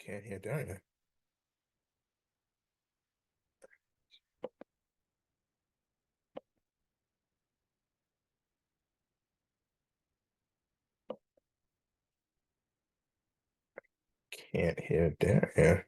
Can't hear Daria. Can't hear Daria.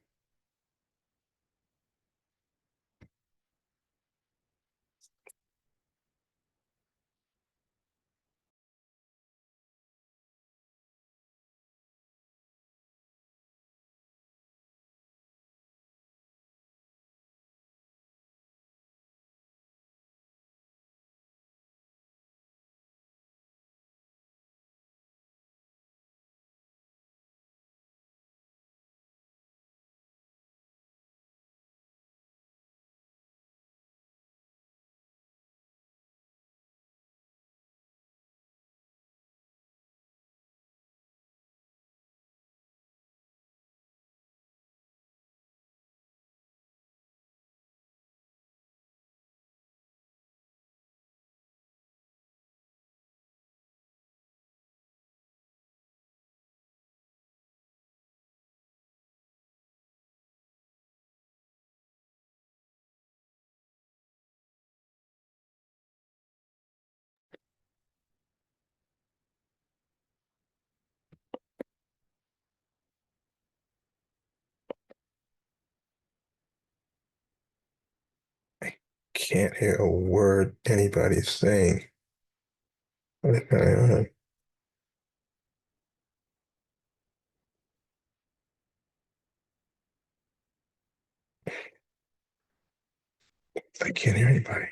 I can't hear a word anybody's saying. What is going on? I can't hear anybody.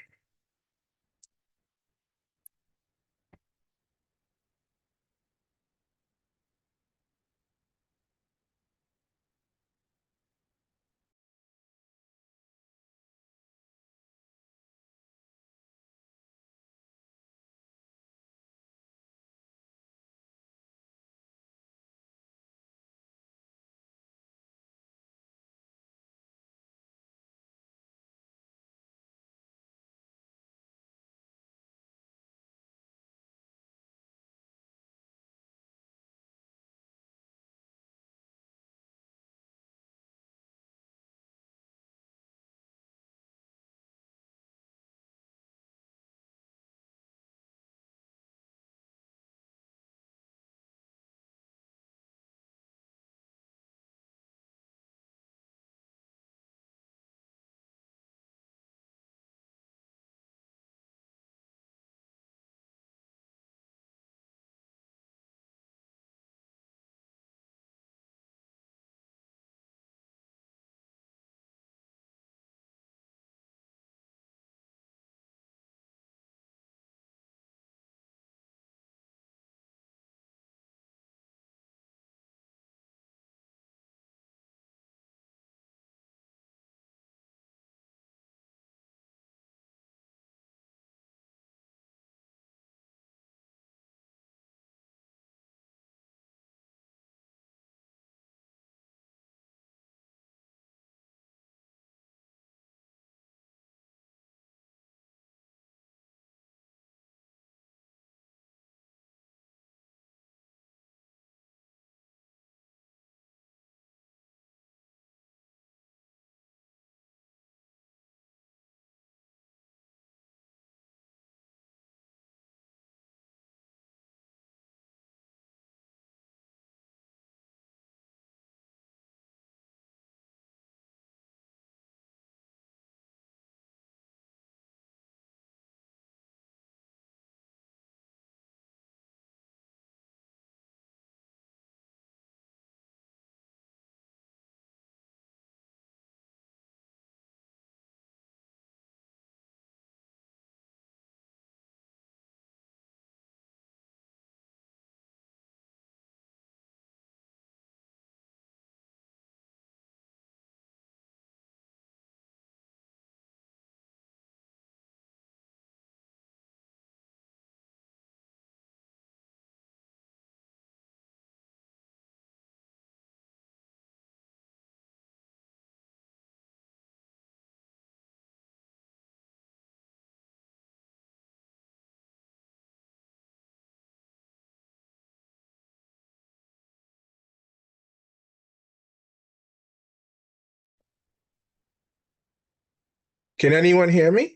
Can anyone hear me?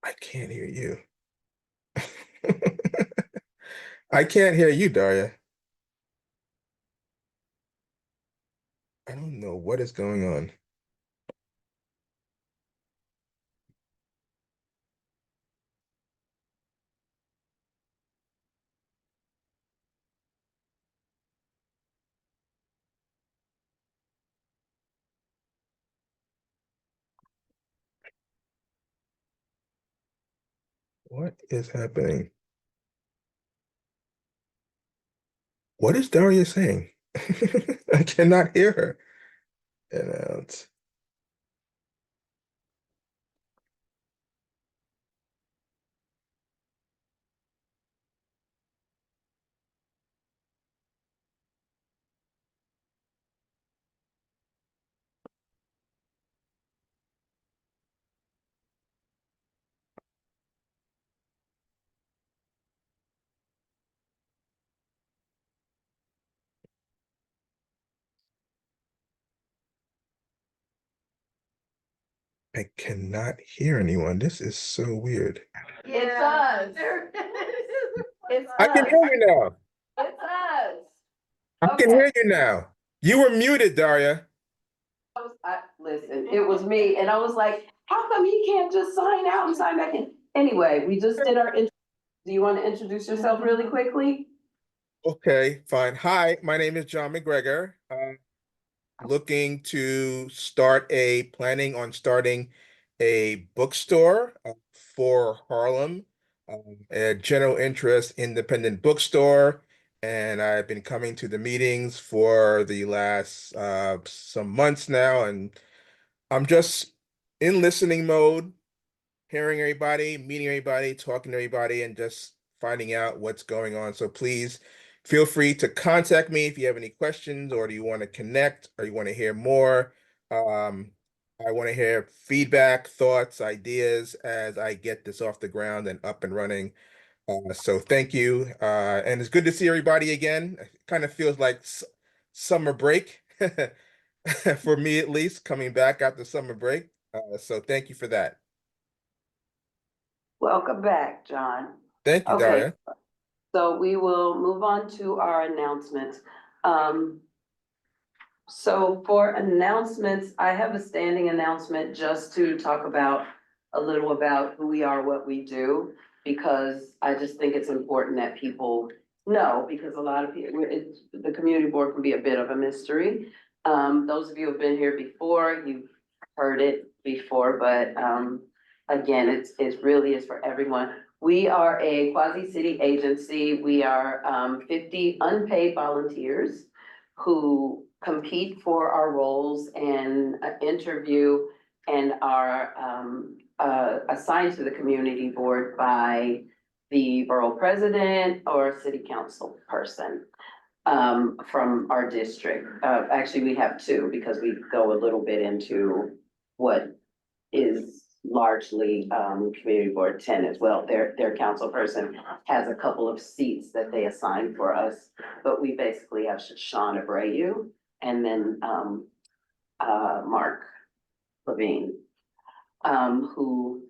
I can't hear you. I can't hear you, Daria. I don't know what is going on. What is happening? What is Daria saying? I cannot hear her. And I cannot hear anyone. This is so weird. It's us. It's I can us. hear you now. It's us. I can Okay. hear you now. You were muted, Daria. Listen, it was me, and I was like, how come he can't just sign out and sign back in? Anyway, we just did our intro. Do you want to introduce yourself really quickly? Okay, fine. Hi, my name is John McGregor. Looking to planning on starting a bookstore for Harlem, a general interest independent bookstore. And I've been coming to the meetings for the last some months now, and I'm just in listening mode, hearing everybody, meeting everybody, talking to everybody, and just finding out what's going on. So please feel free to contact me if you have any questions, or do you want to connect, or you want to hear more. Um, I want to hear feedback, thoughts, ideas as I get this off the ground and up and running. So thank you. And it's good to see everybody again. It kind of feels like summer break for me, at least, coming back after summer break. So thank you for that. Welcome back, John. Thank you, Okay, Daria. so we will move on to our announcements. Um, So for announcements, I have a standing announcement just to talk about a little about who we are, what we do, because I just think it's important that people know, because a lot of people, the community board can be a bit of a mystery. Those of you who've been here before, you've heard it before, but again, it really is for everyone. We are a quasi-city agency. We are 50 unpaid volunteers who compete for our roles and interview and are assigned to the community board by the borough president or city council person from our district. Actually, we have two because we go a little bit into what is largely community board 10 as well. Their council person has a couple of seats that they assign for us, but we basically have Sean Abreu and then Mark Levine, who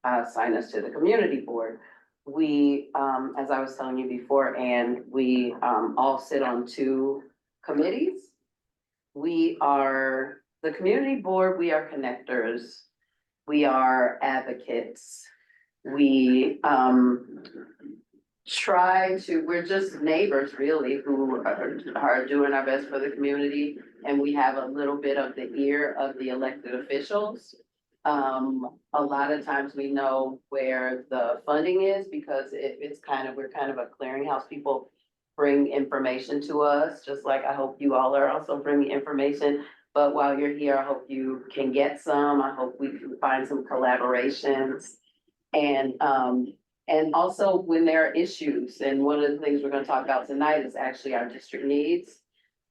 assign us to the community board. We, as I was telling you before, and we all sit on two committees. We are the community board, we are connectors, we are advocates. We we're just neighbors really who are doing our best for the community. And we have a little bit of the ear of the elected officials. A lot of times we know where the funding is because we're kind of a clearinghouse. People bring information to us, just like I hope you all are also bringing information. But while you're here, I hope you can get some. I hope we can find some collaborations. And also when there are issues, and one of the things we're gonna talk about tonight is actually our district needs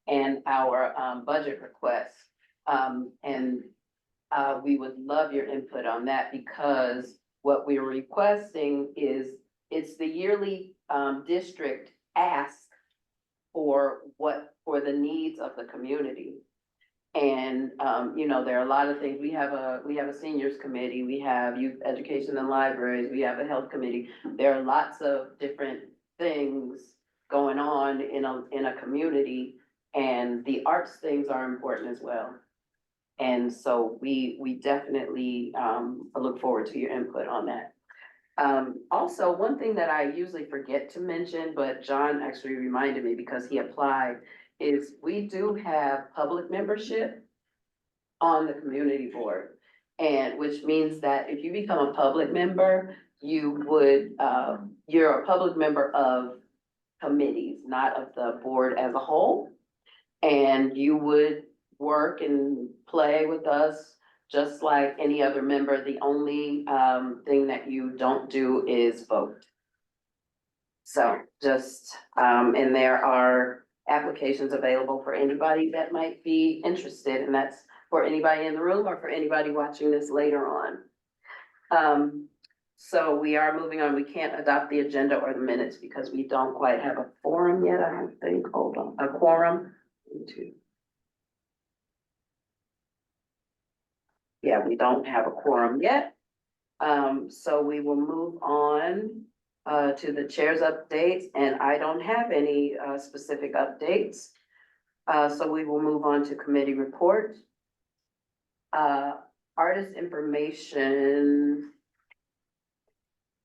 and our budget requests. And we would love your input on that because what we're requesting is, it's the yearly district ask for the needs of the community. And, you know, there are a lot of things. We have a seniors committee, we have youth education and libraries, we have a health committee. There are lots of different things going on in a community, and the arts things are important as well. And so we definitely, look forward to your input on that. Also, one thing that I usually forget to mention, but John actually reminded me because he applied, is we do have public membership on the community board. And which means that if you become a public member, you would, you're a public member of committees, not of the board as a whole. And you would work and play with us just like any other member. The only, thing that you don't do is vote. So just, and there are applications available for anybody that might be interested, and that's for anybody in the room or for anybody watching this later on. So we are moving on. We can't adopt the agenda or the minutes because we don't quite have a quorum yet, I don't think. Hold on, a quorum. Yeah, we don't have a quorum yet. So we will move on to the chair's updates, and I don't have any specific updates. So we will move on to committee report. Artist information.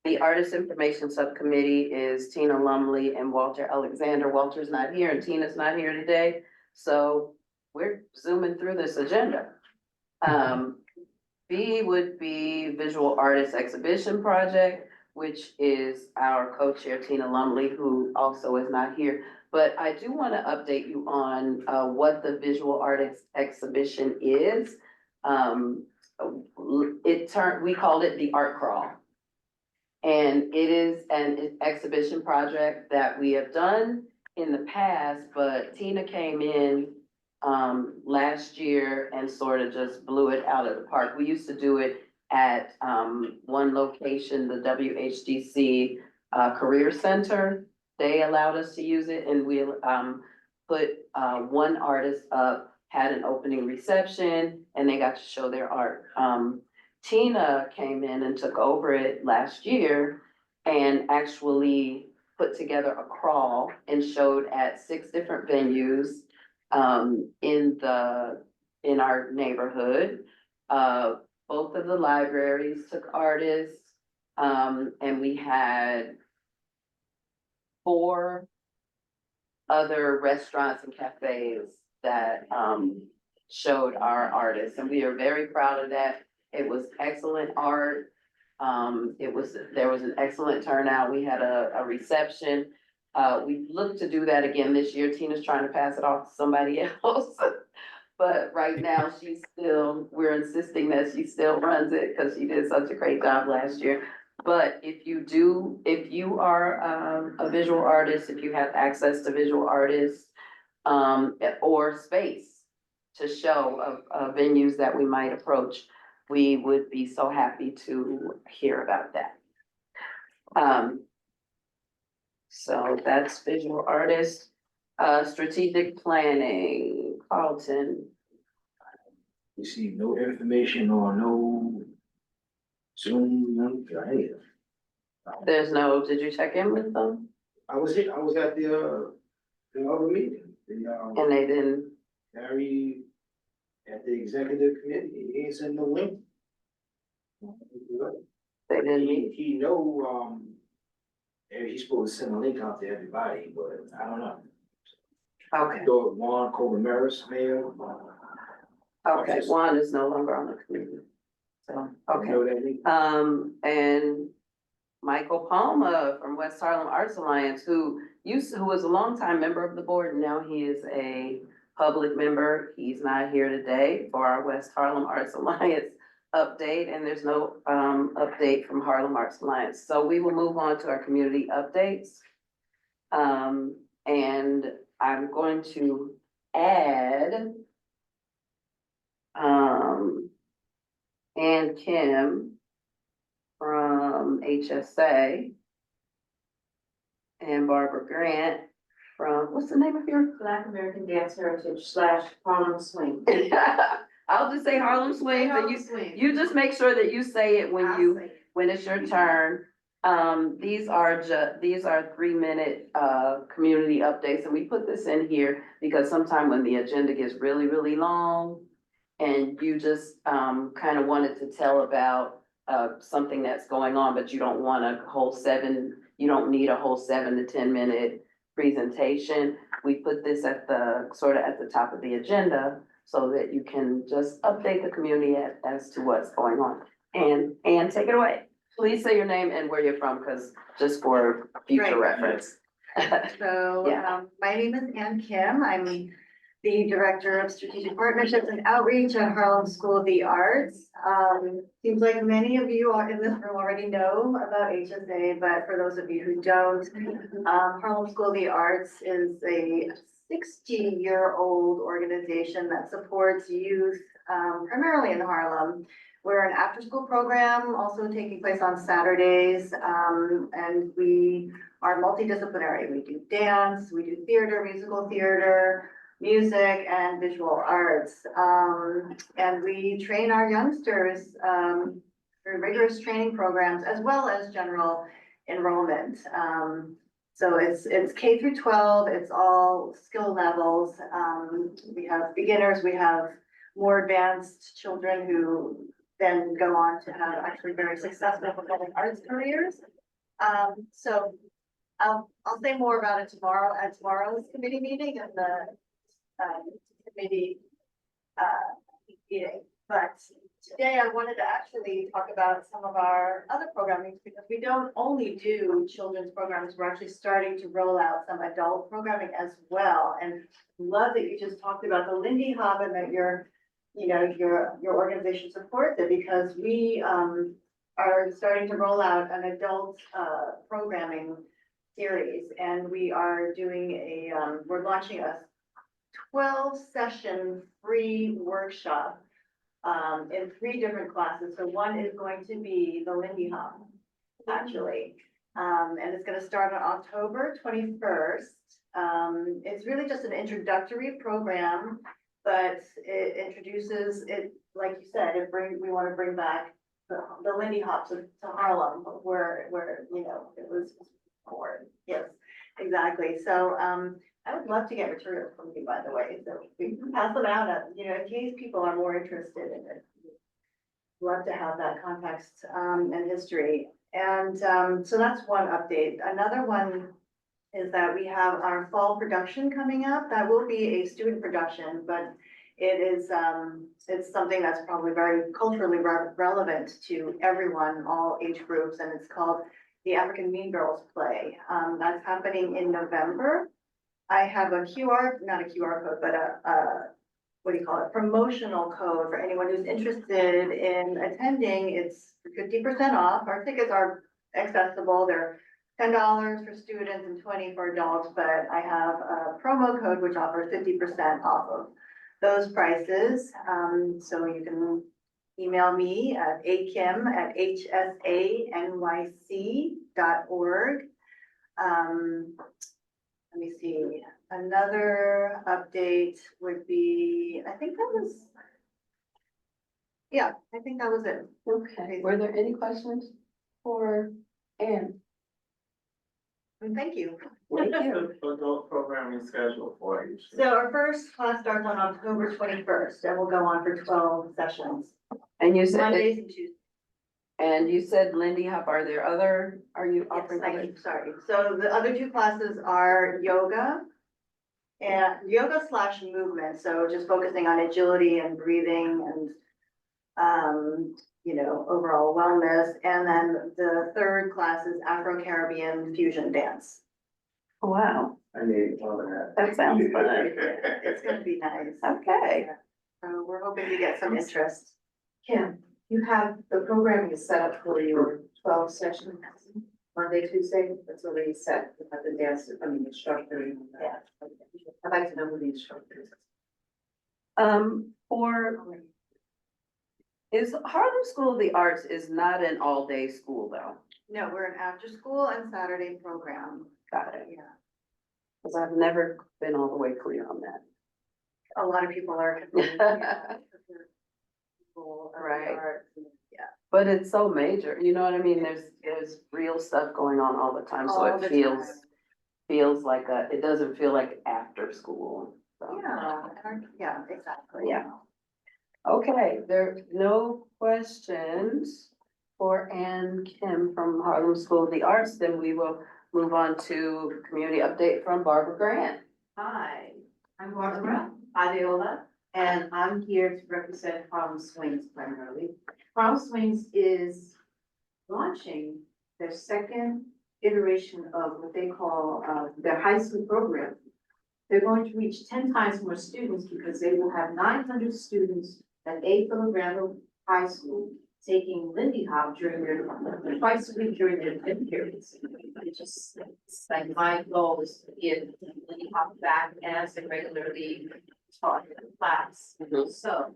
The Artist Information Subcommittee is Tina Lumley and Walter Alexander. Walter's not here and Tina's not here today, so we're zooming through this agenda. B would be Visual Artist Exhibition Project, which is our co-chair Tina Lumley, who also is not here. But I do want to update you on what the Visual Artist Exhibition is. We called it the Art Crawl. And it is an exhibition project that we have done in the past, but Tina came in last year and sort of just blew it out of the park. We used to do it at one location, the WHDC Career Center. They allowed us to use it, and we put one artist up, had an opening reception, and they got to show their art. Tina came in and took over it last year and actually put together a crawl and showed at 6 different venues in our neighborhood. Both of the libraries took artists, and we had 4 other restaurants and cafes that showed our artists, and we are very proud of that. It was excellent art. There was an excellent turnout. We had a reception. We look to do that again this year. Tina's trying to pass it off to somebody else. But right now, we're insisting that she still runs it because she did such a great job last year. But if you are a visual artist, if you have access to visual artists, or space to show of venues that we might approach, we would be so happy to hear about that. So that's visual artists. Strategic planning, Carlton. Received no information or no Zoom link or anything. Did you check in with them? I was at the other meeting, And they didn't, Harry at the executive committee, he ain't sent no link. they didn't meet. He know, he's supposed to send a link out to everybody, but I don't know. Okay, Thought Juan Colbert mayor. okay, Juan is no longer on the committee. So, okay. Know that link? And Michael Palma from West Harlem Arts Alliance, who was a longtime member of the board, and now he is a public member. He's not here today for our West Harlem Arts Alliance update, and there's no update from Harlem Arts Alliance. So we will move on to our community updates. And I'm going to add Ann Kim from HSA and Barbara Grant from, what's the name of your? Black American Dance Heritage / Harlem Swing. I'll just say Harlem Swing, and you just make sure that you say it when it's your turn. These are 3-minute, community updates, and we put this in here because sometime when the agenda gets really, really long and you just, kind of wanted to tell about, something that's going on, but you don't want you don't need a whole 7 to 10 minute presentation. We put this at the, sort of at the top of the agenda so that you can just update the community as to what's going on. And take it away. Please say your name and where you're from, because just for future Right. reference. So, Yeah. my name is Ann Kim. I'm the Director of Strategic Partnerships and Outreach at Harlem School of the Arts. Seems like many of you in this room already know about HSA, but for those of you who don't, Harlem School of the Arts is a 60-year-old organization that supports youth, primarily in Harlem. We're an after-school program also taking place on Saturdays, and we are multidisciplinary. We do dance, we do theater, musical theater, music, and visual arts. And we train our youngsters through rigorous training programs as well as general enrollment. So it's K through 12, it's all skill levels. We have beginners, we have more advanced children who then go on to have actually very successful performing arts careers. So I'll say more about it tomorrow at tomorrow's committee meeting and the committee meeting. But today I wanted to actually talk about some of our other programming because we don't only do children's programs, we're actually starting to roll out some adult programming as well. And love that you just talked about the Lindy Hub and that your organization supports it because we are starting to roll out an adult programming series, and we are doing we're launching a 12-session free workshop in 3 different classes. So one is going to be the Lindy Hop, actually, and it's going to start on October 21st. It's really just an introductory program, but it introduces it, like you said, we want to bring back the Lindy Hop to Harlem, where it was born. Yes, exactly. So I would love to get materials from you, by the way, so we can pass them out, in case people are more interested in it. Love to have that context and history. And so that's one update. Another one is that we have our fall production coming up. That will be a student production, but it is it's something that's probably very culturally relevant to everyone, all age groups, and it's called the African Mean Girls play. That's happening in November. I have not a QR code, but what do you call it? Promotional code for anyone who's interested in attending. It's 50% off. Our tickets are accessible. They're $10 for students and $20 for adults, but I have a promo code which offers 50% off of those prices. So you can email me at akim@hsanyc.org. Let me see, another update would be, I think that was it. Okay, were there any questions for Ann? And thank you. Thank you. Adult programming schedule for you. So our first class starts on October 21st and we'll go on for 12 sessions, And you said, Mondays and Tuesdays. and you said Lindy Hop, are you offering Yes, other? sorry. So the other 2 classes are yoga and yoga/movement. So just focusing on agility and breathing and, overall wellness. And then the 3rd class is Afro-Caribbean fusion dance. Wow, I need all of that. that sounds fun. It's gonna be nice. Okay. So we're hoping to get some interest. Kim, you have, the programming is set up for your 12 sessions, Monday, Tuesday, that's already set, you have the dance, instructor. And all that. I'd like to know who the instructor is. Is Harlem School of the Arts is not an all-day school though? No, we're an after-school and Saturday program. Got it. Yeah. Cause I've never been all the way clear on that. A lot of people are. confused, yeah. People of the Right. arts, Yeah. But it's so major, you know what I mean? There's real stuff going on all the time, so All it the feels, time. feels like it doesn't feel like after school. So. Yeah, exactly. Yeah. Okay, there are no questions for Ann Kim from Harlem School of the Arts, then we will move on to community update from Barbara Grant. Hi, I'm Barbara Adiola, and I'm here to represent Harlem Swings primarily. Harlem Swings is launching their second iteration of what they call their high school program. They're going to reach 10 times more students because they will have 900 students at A. Philip Randall High School taking Lindy Hop during their, twice a week during their gym periods. It's just, it's like my goal is to give Lindy Hop back as a regularly taught class. Mhm. So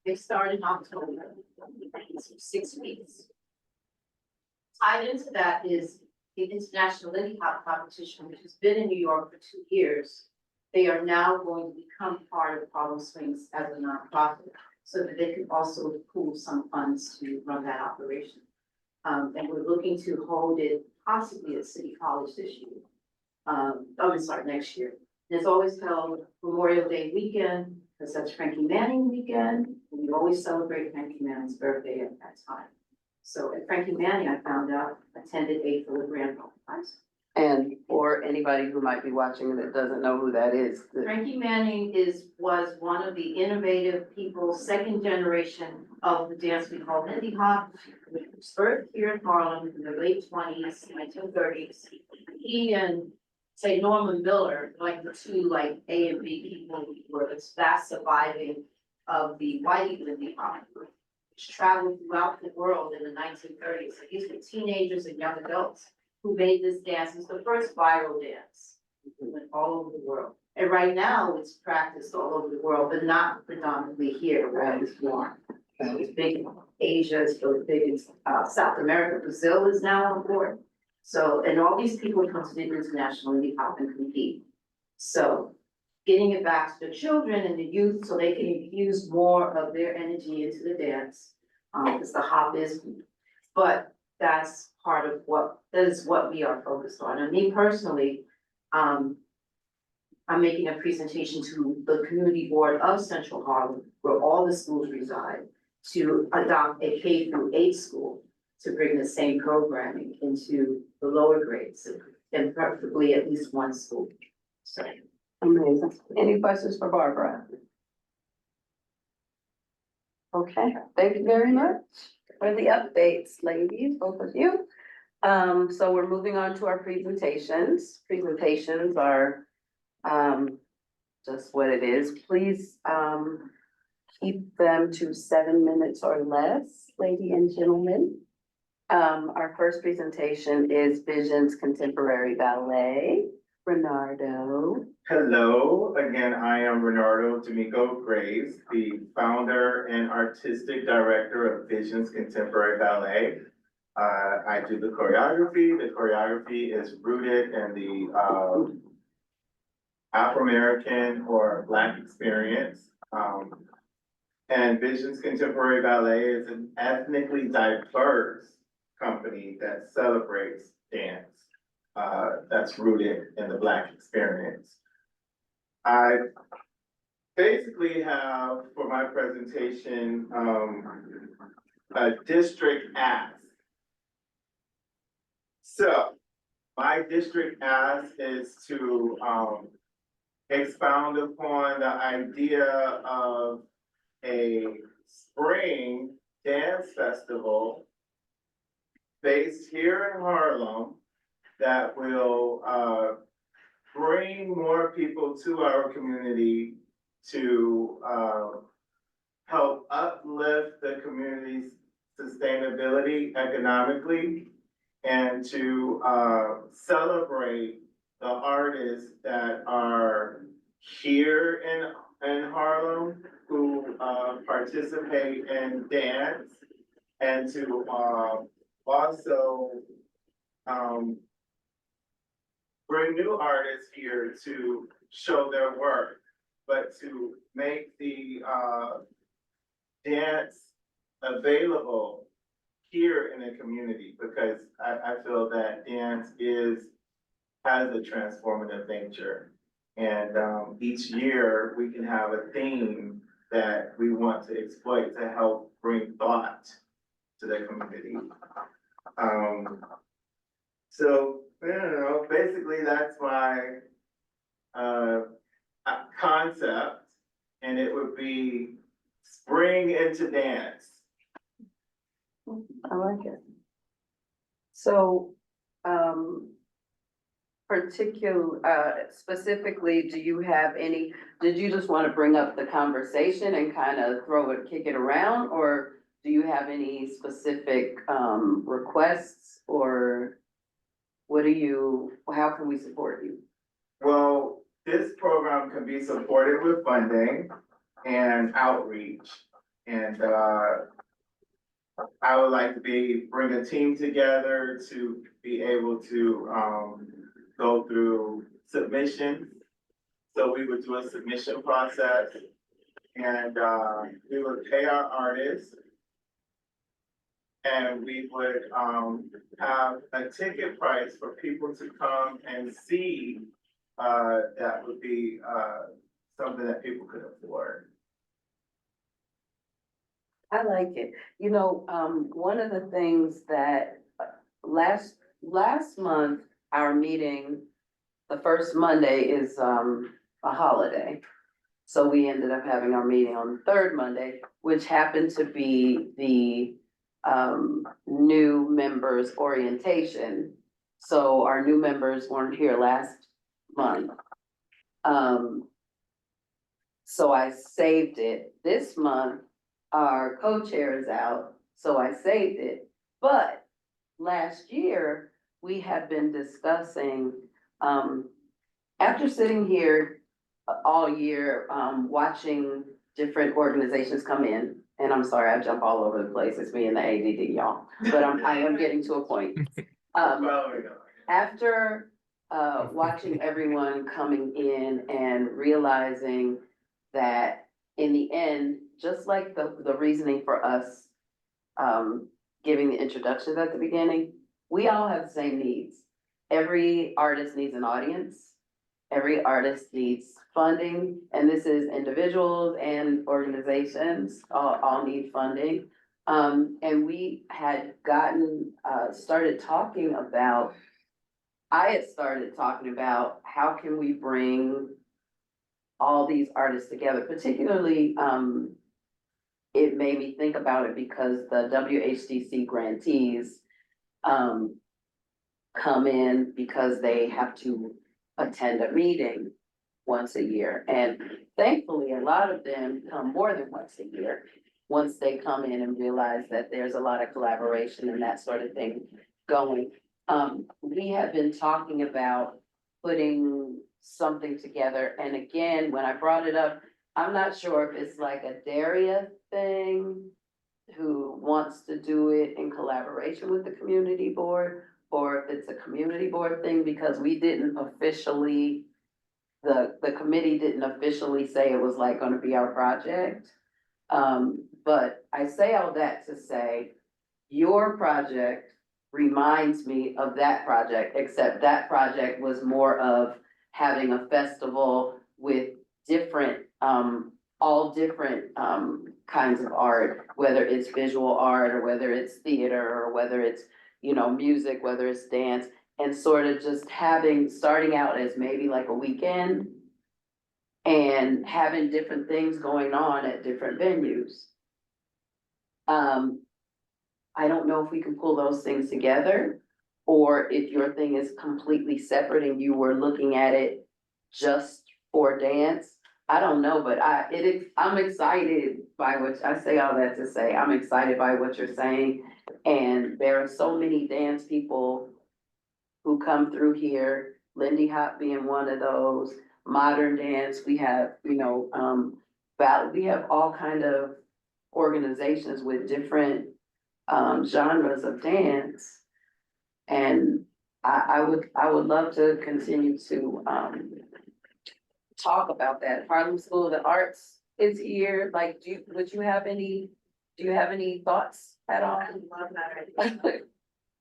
they start in October, it's 6 weeks. Tied into that is the International Lindy Hop Competition, which has been in New York for 2 years. They are now going to become part of Harlem Swings as a nonprofit, so that they can also pool some funds to run that operation. And we're looking to hold it possibly at City College this year. Next year. It's always held Memorial Day weekend, because that's Frankie Manning weekend, and we always celebrate Frankie Manning's birthday at that time. So, and Frankie Manning, I found out, attended A. Philip Randall High School. And for anybody who might be watching that doesn't know who that is. Frankie Manning was one of the innovative people, second generation of the dance we call Lindy Hop, which was birthed here in Harlem in the late 1930s. He and, say, Norman Miller, like the two like A and B people who were the last surviving of the white Lindy Hop, which traveled throughout the world in the 1930s. So these were teenagers and young adults who made this dance. It's the first viral dance. It went all over the world. And right now it's practiced all over the world, but not predominantly here where I was born. It's big in Asia, it's really big in South America. Brazil is now on board. So, and all these people come to the international Lindy Hop and compete. So getting it back to the children and the youth so they can infuse more of their energy into the dance. Because the hop is, but that's part of that is what we are focused on. And me personally, I'm making a presentation to the community board of Central Harlem, where all the schools reside, to adopt a K-8 school to bring the same programming into the lower grades and preferably at least one school. So. Amazing. Any questions for Barbara? Okay, thank you very much for the updates, ladies, both of you. So we're moving on to our presentations. Presentations are just what it is. Please keep them to 7 minutes or less, ladies and gentlemen. Our first presentation is Visions Contemporary Ballet. Renardo. Hello, again, I am Renardo D'Amico Graves, the founder and artistic director of Visions Contemporary Ballet. I do the choreography. The choreography is rooted in the Afro-American or Black experience. And Visions Contemporary Ballet is an ethnically diverse company that celebrates dance. That's rooted in the Black experience. I basically have for my presentation a district ask. So my district ask is to expound upon the idea of a spring dance festival based here in Harlem that will bring more people to our community to help uplift the community's sustainability economically and to celebrate the artists that are here in Harlem who participate in dance and to also bring new artists here to show their work, but to make the dance available here in the community, because I feel that dance has a transformative nature. And each year we can have a theme that we want to exploit to help bring thought to the community. So, I don't know, basically that's my concept, and it would be spring into dance. I like it. So, specifically, do you have any, did you just want to bring up the conversation and kind of kick it around? Or do you have any specific, requests, or how can we support you? Well, this program can be supported with funding and outreach. And I would like to bring a team together to be able to go through submissions. So we would do a submission process, and we would pay our artists. And we would have a ticket price for people to come and see. That would be something that people could afford. I like it. You know, one of the things that last month, our meeting, the first Monday is a holiday. So we ended up having our meeting on the third Monday, which happened to be the new members orientation. So our new members weren't here last month. So I saved it. This month, our co-chair is out, so I saved it. But last year, we had been discussing, after sitting here all year, watching different organizations come in, and I'm sorry, I jump all over the place, it's me and the ADD, y'all, but I am getting to a point. After watching everyone coming in and realizing that in the end, just like the reasoning for us giving the introductions at the beginning, we all have the same needs. Every artist needs an audience. Every artist needs funding, and this is individuals and organizations all need funding. And we had started talking about, I had started talking about how can we bring all these artists together, particularly, it made me think about it because the WHDC grantees come in because they have to attend a meeting once a year. And thankfully, a lot of them come more than once a year, once they come in and realize that there's a lot of collaboration and that sort of thing going. We have been talking about putting something together. And again, when I brought it up, I'm not sure if it's like a Daria thing who wants to do it in collaboration with the community board, or if it's a community board thing, because we didn't officially, the committee didn't officially say it was like gonna be our project. But I say all that to say, your project reminds me of that project, except that project was more of having a festival with different, all different kinds of art, whether it's visual art or whether it's theater or whether it's, you know, music, whether it's dance, and sort of just starting out as maybe like a weekend and having different things going on at different venues. I don't know if we can pull those things together, or if your thing is completely separate and you were looking at it just for dance. I don't know, but I'm excited by what, I say all that to say, I'm excited by what you're saying. And there are so many dance people who come through here, Lindy Hop being one of those, modern dance, we have, you know, we have all kind of organizations with different genres of dance. And I would love to continue to, talk about that. Harlem School of the Arts is here, like, do you have any thoughts at all? I love that idea.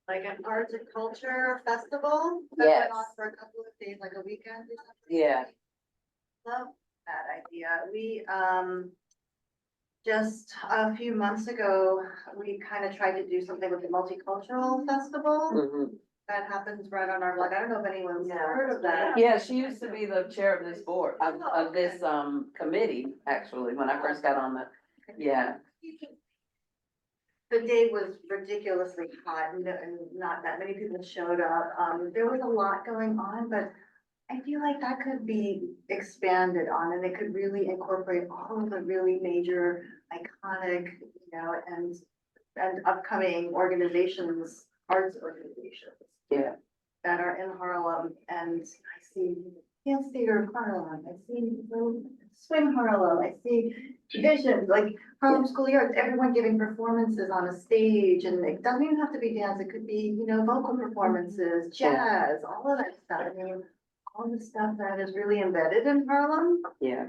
Like an arts and culture festival that Yes. went on for a couple of days, like a weekend or something. Yeah. Love that idea. We, just a few months ago, we kind of tried to do something with the multicultural festival. Mhm. That happens right on our block. I don't know if anyone's heard of that. Yeah, she used to be the chair of this board, of this, committee, actually, when I first got on the, yeah. The day was ridiculously hot and not that many people showed up. There was a lot going on, but I feel like that could be expanded on and it could really incorporate all of the really major iconic, and upcoming organizations, arts organizations. Yeah. That are in Harlem, and I see Dance Theater of Harlem, I see Swing Harlem, I see Vision, like Harlem School of the Arts, everyone giving performances on a stage, and it doesn't even have to be dance, it could be, vocal performances, jazz, all of that stuff. I mean, all the stuff that is really embedded in Harlem, Yeah.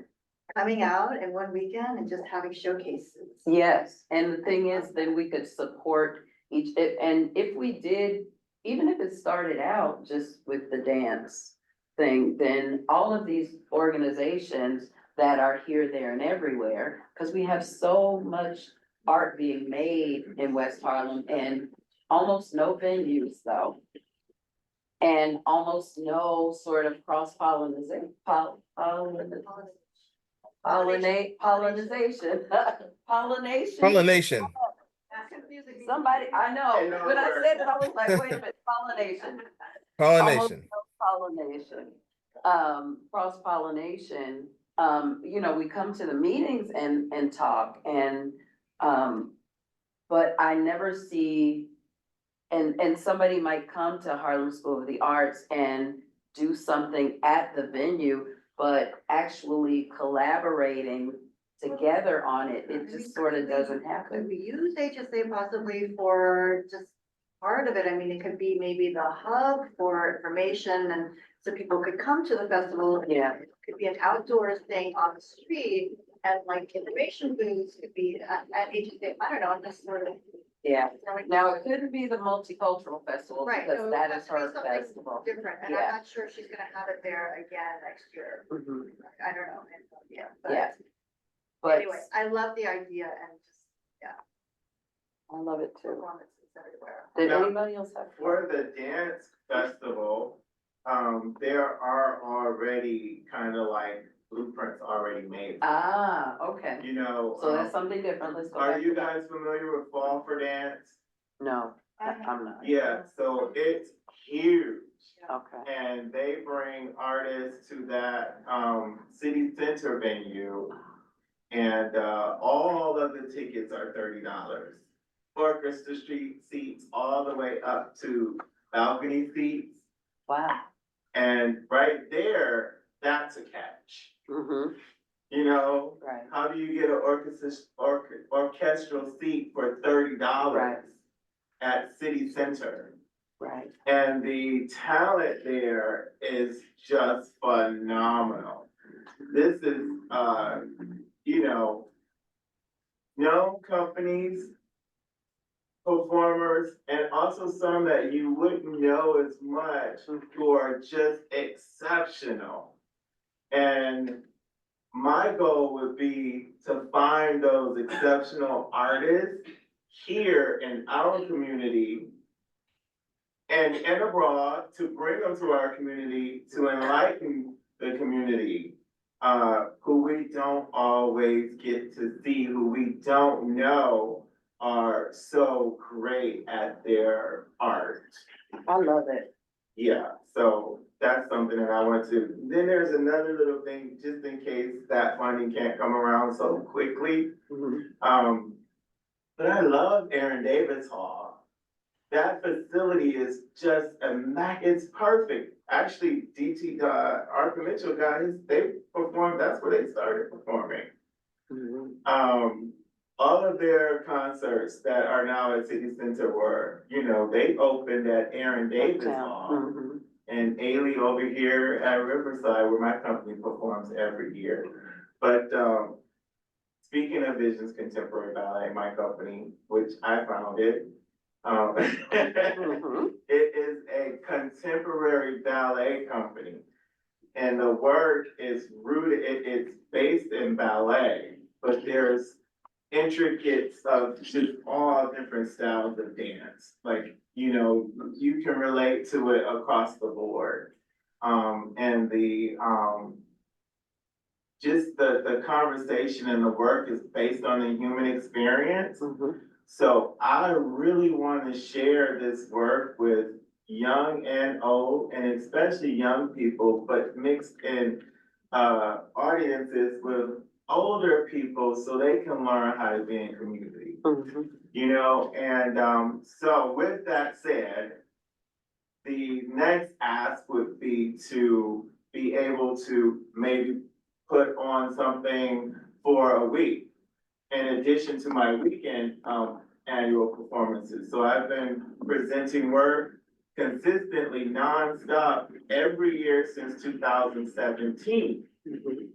coming out in one weekend and just having showcases. Yes, and the thing is, then we could support and if we did, even if it started out just with the dance thing, then all of these organizations that are here, there, and everywhere, because we have so much art being made in West Harlem and almost no venues though. And almost no sort of pollination, Pollination. Somebody, I know, when I said it, I was like, wait a minute, pollination. Almost Pollination. no pollination, cross pollination, we come to the meetings and talk and, but I never see, and somebody might come to Harlem School of the Arts and do something at the venue, but actually collaborating together on it, it just sort of doesn't Could happen. we use HSA possibly for just part of it? I mean, it could be maybe the hub for information and so people could come to the festival. Yeah. It could be an outdoors thing on the street and like information booths could be at HSA. I don't know, I'm just sort of. Yeah, now it couldn't be the multicultural festival Right. because so that it has is to be her something festival. Different, and Yeah. I'm not sure if she's gonna have it there again next year. Mhm. I don't know, yeah, Yeah. but But anyway, I love the idea and just I love it too. performances everywhere. Did Now, anybody else have? For the dance festival, there are already kind of like blueprints already made. Ah, okay. So that's something different. Let's go Are back you to that. guys familiar with Fall for Dance? No, I'm not. Yeah, so it's huge. Okay. And they bring artists to that, city center venue. And, all of the tickets are $30. Orchestra street seats all the way up to balcony seats. Wow. And right there, that's a catch. Mm-hmm. Right. Right. How do you get an orchestral seat for $30 Right. at city center? Right. And the talent there is just phenomenal. This is, known companies, performers, and also some that you wouldn't know as much who are just exceptional. And my goal would be to find those exceptional artists here in our community and abroad, to bring them to our community, to enlighten the community, who we don't always get to see, who we don't know are so great at their art. I love it. Yeah, so that's something that I want to, then there's another little thing, just in case that funding can't come around so quickly. Mhm. But I love Aaron Davis Hall. That facility is just it's perfect. Actually, Arthur Mitchell they performed, that's where they started performing. Mhm. all of their concerts that are now at City Center were, they opened at Aaron Davis Hall. Mhm. And Ailey over here at Riverside, where my company performs every year. But, speaking of Visions Contemporary Ballet, my company, which I founded, Mhm. it is a contemporary ballet company. And the work is rooted, it's based in ballet, but there's intricates of just all different styles of dance. Like, you can relate to it across the board. And just the conversation and the work is based on the human experience. Mhm. So I really want to share this work with young and old, and especially young people, but mixed in audiences with older people so they can learn how to be in community. Mhm. And so with that said, the next ask would be to be able to maybe put on something for a week in addition to my weekend annual performances. So I've been presenting work consistently nonstop every year since 2017. Mhm.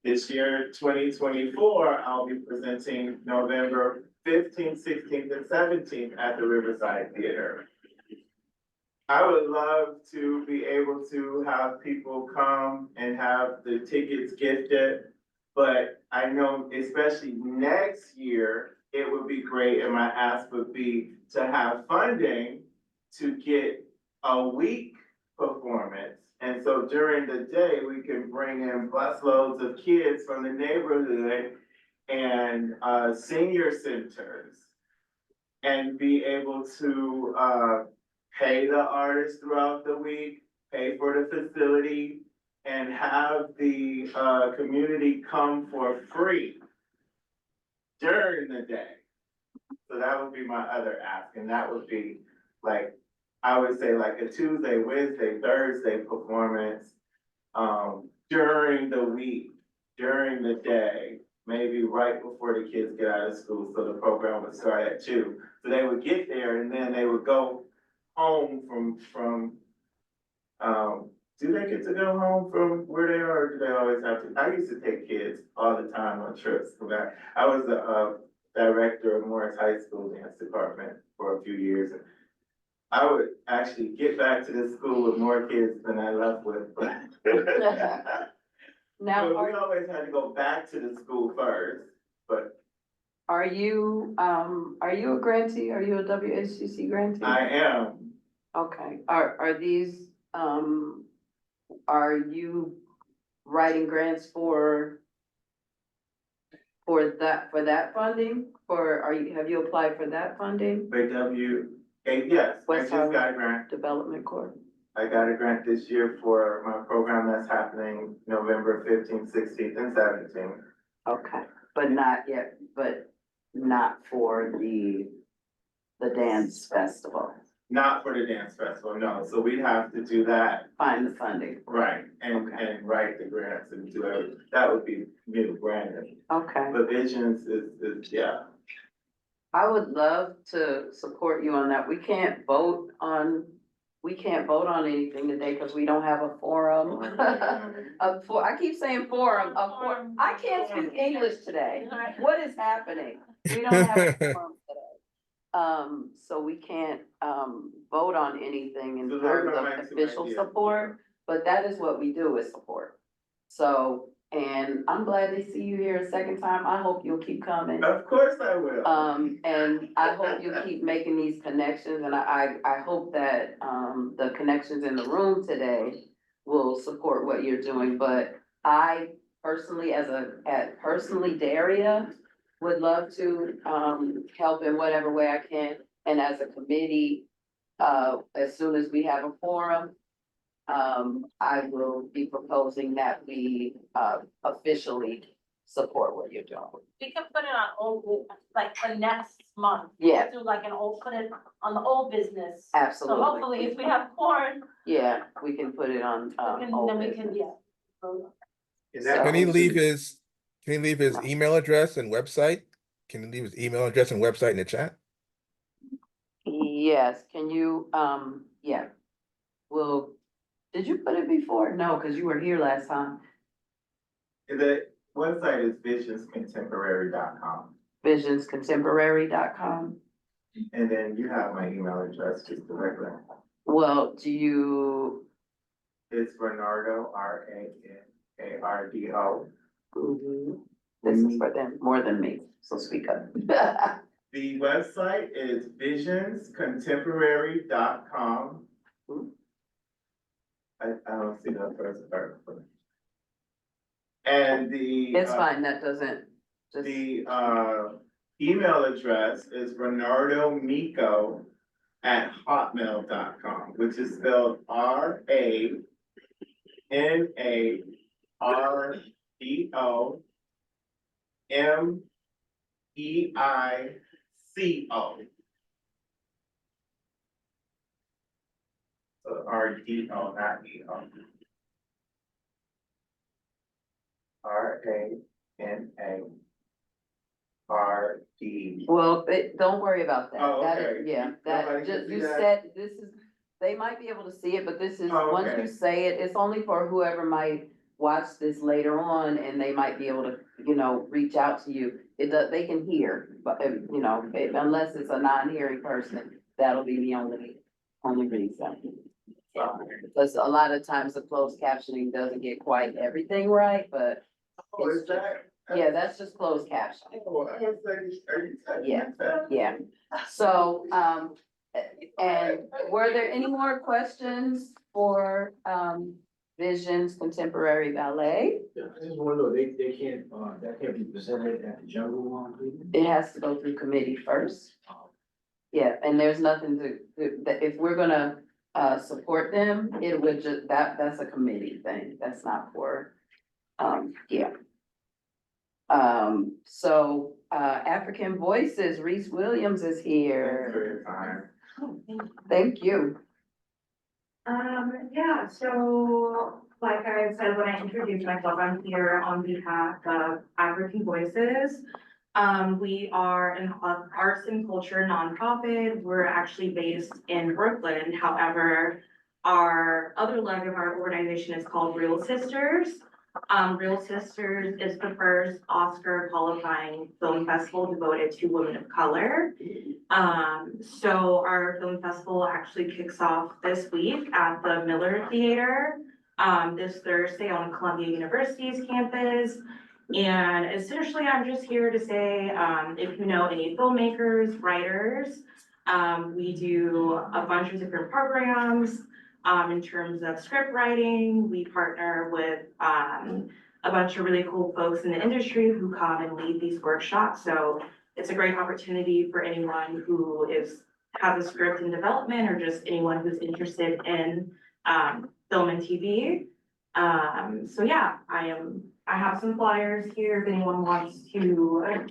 This year, 2024, I'll be presenting November 15th, 16th, and 17th at the Riverside Theater. I would love to be able to have people come and have the tickets gifted, but I know especially next year, it would be great, and my ask would be to have funding to get a week performance. And so during the day, we can bring in busloads of kids from the neighborhood and senior centers and be able to pay the artists throughout the week, pay for the facility, and have the community come for free during the day. So that would be my other ask, and that would be like, I would say like a Tuesday, Wednesday, Thursday performance during the week, during the day, maybe right before the kids get out of school, so the program would start at 2. So they would get there and then they would go home from do they get to go home from where they are, or do they always have to? I used to take kids all the time on trips. I was a director of Morris High School dance department for a few years. And I would actually get back to the school with more kids than I left with. Now, But we always had to go back to the school first, but are you a grantee? Are you a WHCC grantee? I am. Okay, are these, are you writing grants for that funding? Have you applied for that funding? For yes, I West just Harlem got a grant. Development Corp? I got a grant this year for my program that's happening November 15th, 16th, and 17th. Okay, but not yet, but not for the dance festival. Not for the dance festival, no. So we'd have to do that, Find the funding. right, and Okay. write the grants and do everything. That would be new, brand new. Okay. But Visions is, yeah. I would love to support you on that. We can't vote on anything today because we don't have a forum. I keep saying forum, I can't speak English today. What is happening? We don't have a forum today. So we can't, vote on anything in So those terms are of my two official ideas, support, but that is what we do is support. So, and I'm glad to see you here a second time. I hope you'll keep coming. Of course I will. And I hope you keep making these connections, and I hope that, the connections in the room today will support what you're doing, but I personally, Daria, would love to, help in whatever way I can, and as a committee, as soon as we have a forum, I will be proposing that we, officially support what you're doing. We can put it on old, like for next month. Yeah. Do like put it on the old business. Absolutely. So hopefully if we have corn, Yeah, we can put it on, old then we can, business. yeah. And that Can he goes leave to- his email address and website? can you leave his email address and website in the chat? Yes, can you, yeah. Well, did you put it before? No, because you were here last time. The website is visionscontemporary.com. Visionscontemporary.com. And then you have my email address, just directly. Well, do you, It's Bernardo, RANARDO. this is for them, more than me, so speak up. The website is visionscontemporary.com. I don't see that first part. And the. It's fine, that doesn't, just, The email address is bernardomiko@hotmail.com, which is spelled RANARDOMEICO. So RDO, not EO. RANARD. well, don't worry about that. Oh, That okay. is, yeah, that, Nobody can just, see you that? said, this is, they might be able to see it, but this is, Oh, once okay. you say it, it's only for whoever might watch this later on, and they might be able to, reach out to you. It does, they can hear, but, unless it's a non-hearing person, that'll be the only reason. Because a lot of times the closed captioning doesn't get quite everything right, but Oh, is that? yeah, that's just closed captioning. Oh, I was like, are you typing Yeah, that? yeah. So, and were there any more questions for, Visions Contemporary Ballet? I just wanna know, they can't, that can't be presented at the jungle one, please? It has to go through committee first. Yeah, and there's nothing that if we're gonna, support them, it would just, that's a committee thing. That's not for, yeah. So, African Voices, Reese Williams is Thanks for here. your time. Thank you. Yeah, so like I said, when I introduced myself, I'm here on behalf of African Voices. We are an arts and culture nonprofit. We're actually based in Brooklyn. However, our other leg of our organization is called Real Sisters. Real Sisters is the first Oscar qualifying film festival devoted to women of color. So our film festival actually kicks off this week at the Miller Theater, this Thursday on Columbia University's campus. And essentially, I'm just here to say, if you know any filmmakers, writers, we do a bunch of different programs. In terms of script writing, we partner with a bunch of really cool folks in the industry who come and lead these workshops. So it's a great opportunity for anyone who has a script in development or just anyone who's interested in film and TV. So yeah, I have some flyers here if anyone wants to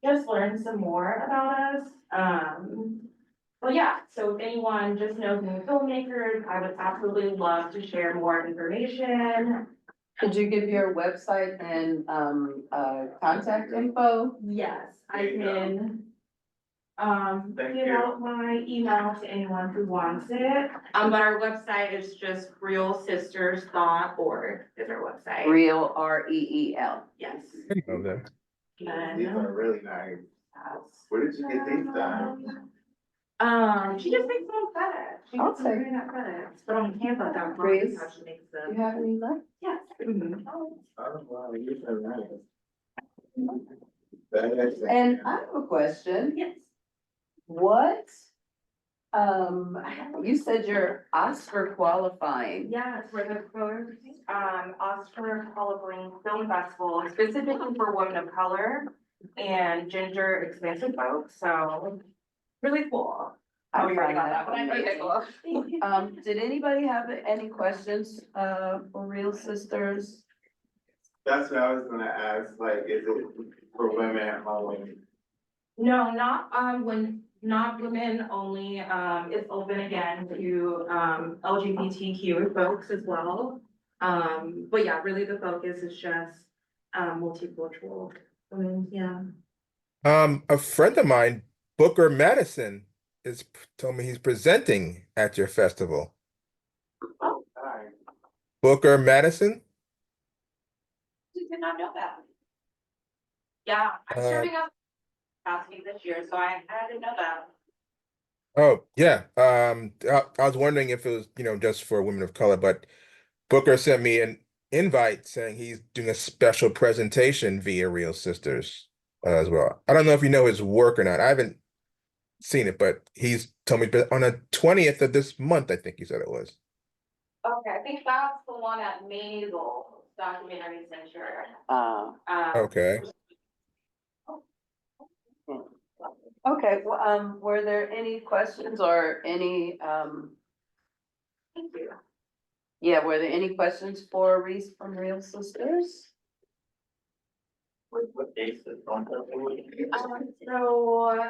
just learn some more about us. Well, yeah, so if anyone just knows any filmmakers, I would absolutely love to share more information. Could you give your website and, contact info? Yes, I There you go. can. Thank Give you. out my email to anyone who wants it. But our website is just realsisters.org is our website. Real, REEL. Yes. Okay. These are really nice. Where did you get these done? She just makes them on FedEx. She gets them Okay. right at FedEx, but on Canva.com Grace, is how she makes Do you them. have any left? Yes. Oh, wow, these are nice. That is- And I have a question. Yes. What, you said you're Oscar qualifying. Yes, we're the first, Oscar qualifying film festival specifically for women of color and gender expansive folks, so really cool. I you find already got that one. Okay, amazing. cool. Did anybody have any questions, for Real Sisters? That's what I was gonna ask, like, is it for women only? No, not women only, it's open again to, LGBTQ folks as well. But yeah, really the focus is just, multicultural women, yeah. A friend of mine, Booker Madison, is told me he's presenting at your festival. Alright. Booker Madison? Did not know that. Yeah, I'm Uh, serving up capacity this year, so I didn't know that. oh yeah. I was wondering if it was, just for women of color, but Booker sent me an invite saying he's doing a special presentation via Real Sisters as well. I don't know if you know his work or not. I haven't seen it, but he's told me on the 20th of this month, I think he said it was. Okay, I think that's the one at Mazel Documentary Center. Okay. Okay, well, were there any questions or any, Thank you. yeah, were there any questions for Reese from Real Sisters? What dates is on that? So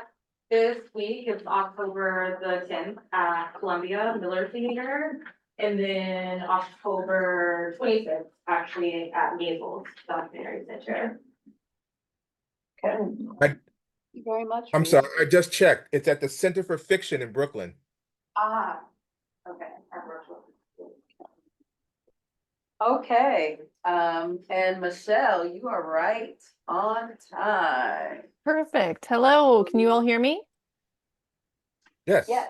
this week is October the 10th at Columbia Miller Theater. And then October 25th, actually at Mazel's Documentary Center. Okay. I, Thank you very much. I'm Reese. sorry, I just checked. It's at the Center for Fiction in Brooklyn. Ah, okay. At Virtual. Okay, and Michelle, you are right on time. Perfect. Hello, can you all hear me? Yes. Yes.